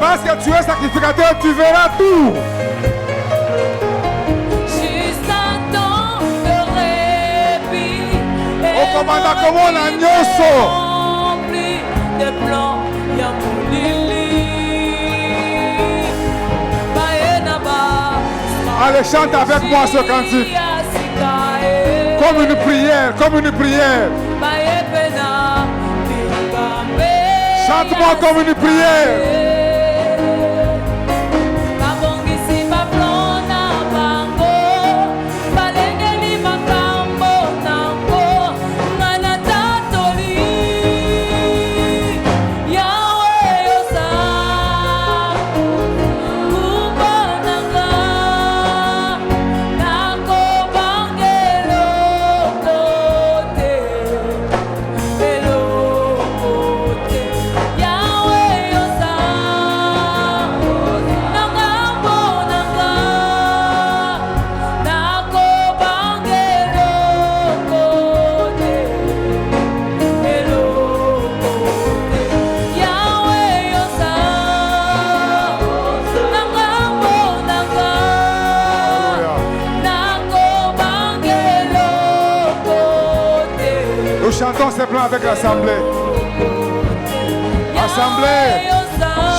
Parce que tu es sacrificateur, tu verras tout. Juste un temps de répit. Au commandant, comment on a nyoso. Rempli de plans, y'a mon lili. Allez, chante avec moi ce cantique. Comme une prière, comme une prière. Chante-moi comme une prière. Chantons simplement avec l'assemblée. Assemblée,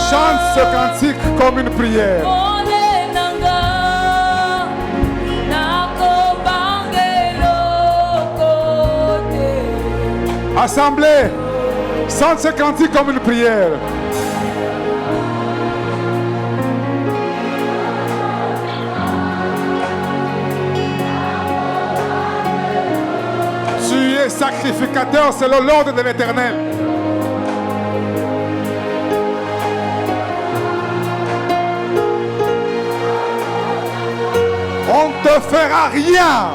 chante ce cantique comme une prière. Assemblée, chante ce cantique comme une prière. Sacrificateur selon l'ordre de l'Éternel. On ne te fera rien.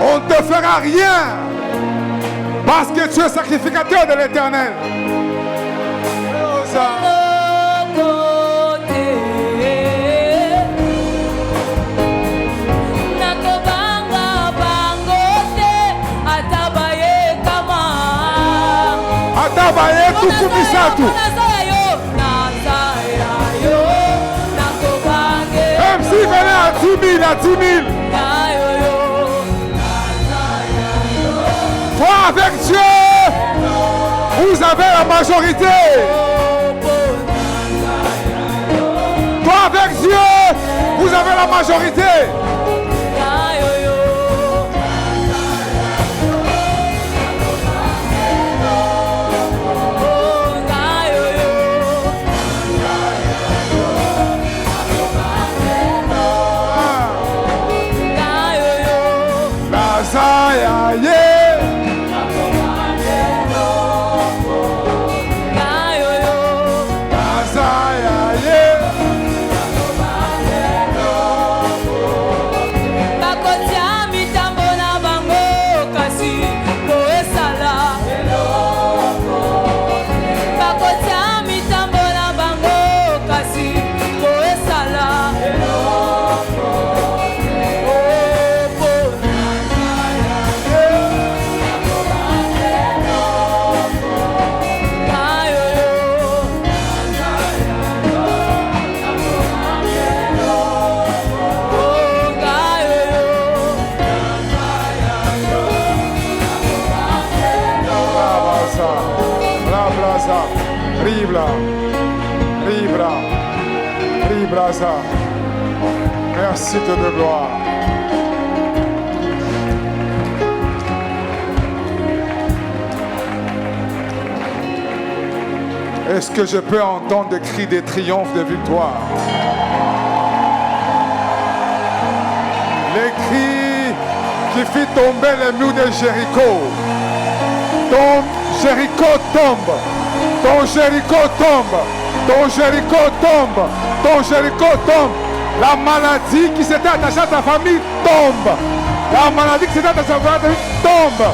On ne te fera rien. Parce que tu es sacrificateur de l'Éternel. Atabaye tukubisatu. Même s'il venait à 10 000, à 10 000. Toi avec Dieu, vous avez la majorité. Toi avec Dieu, vous avez la majorité. Merci de gloire. Est-ce que je peux entendre des cris de triomphe, de victoire? Les cris qui fit tomber les murs de Jéricho. Ton Jéricho tombe. Ton Jéricho tombe. Ton Jéricho tombe. Ton Jéricho tombe. La maladie qui s'était attachée à ta famille tombe. La maladie qui s'était attachée à ta famille tombe.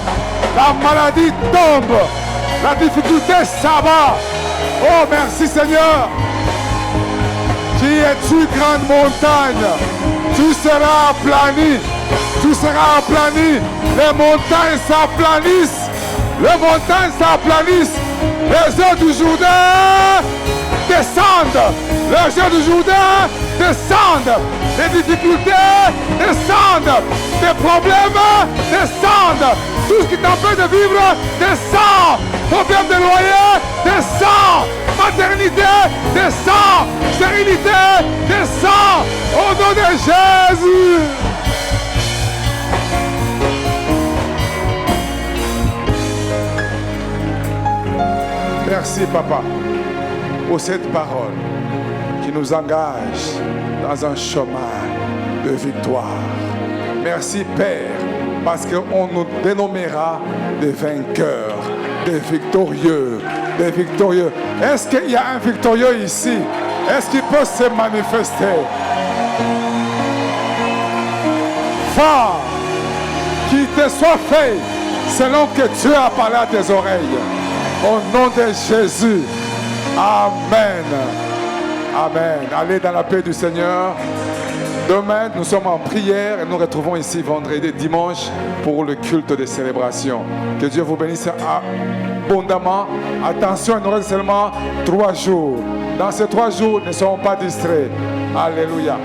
La maladie tombe. La difficulté s'abat. Oh, merci Seigneur. Qui es-tu, grande montagne? Tu seras aplani. Tu seras aplani. Les montagnes s'aplanissent. Les montagnes s'aplanissent. Les eaux du Jourdain descendent. Les eaux du Jourdain descendent. Les difficultés descendent. Les problèmes descendent. Tout ce qui t'empêche de vivre descend. Problème de loyer descend. Maternité descend. Stérilité descend. Au nom de Jésus. Merci, Papa, pour cette parole qui nous engage dans un chemin de victoire. Merci, Père, parce qu'on nous dénommera des vainqueurs, des victorieux, des victorieux. Est-ce qu'il y a un victorieux ici? Est-ce qu'il peut se manifester? Femme, qu'il te soit fait selon que Dieu a parlé à tes oreilles. Au nom de Jésus. Amen. Amen. Allez dans la paix du Seigneur. Demain, nous sommes en prière et nous retrouvons ici vendredi, dimanche pour le culte de célébration. Que Dieu vous bénisse abondamment. Attention, il nous reste seulement 3 jours. Dans ces 3 jours, ne soyons pas distraits. Alléluia.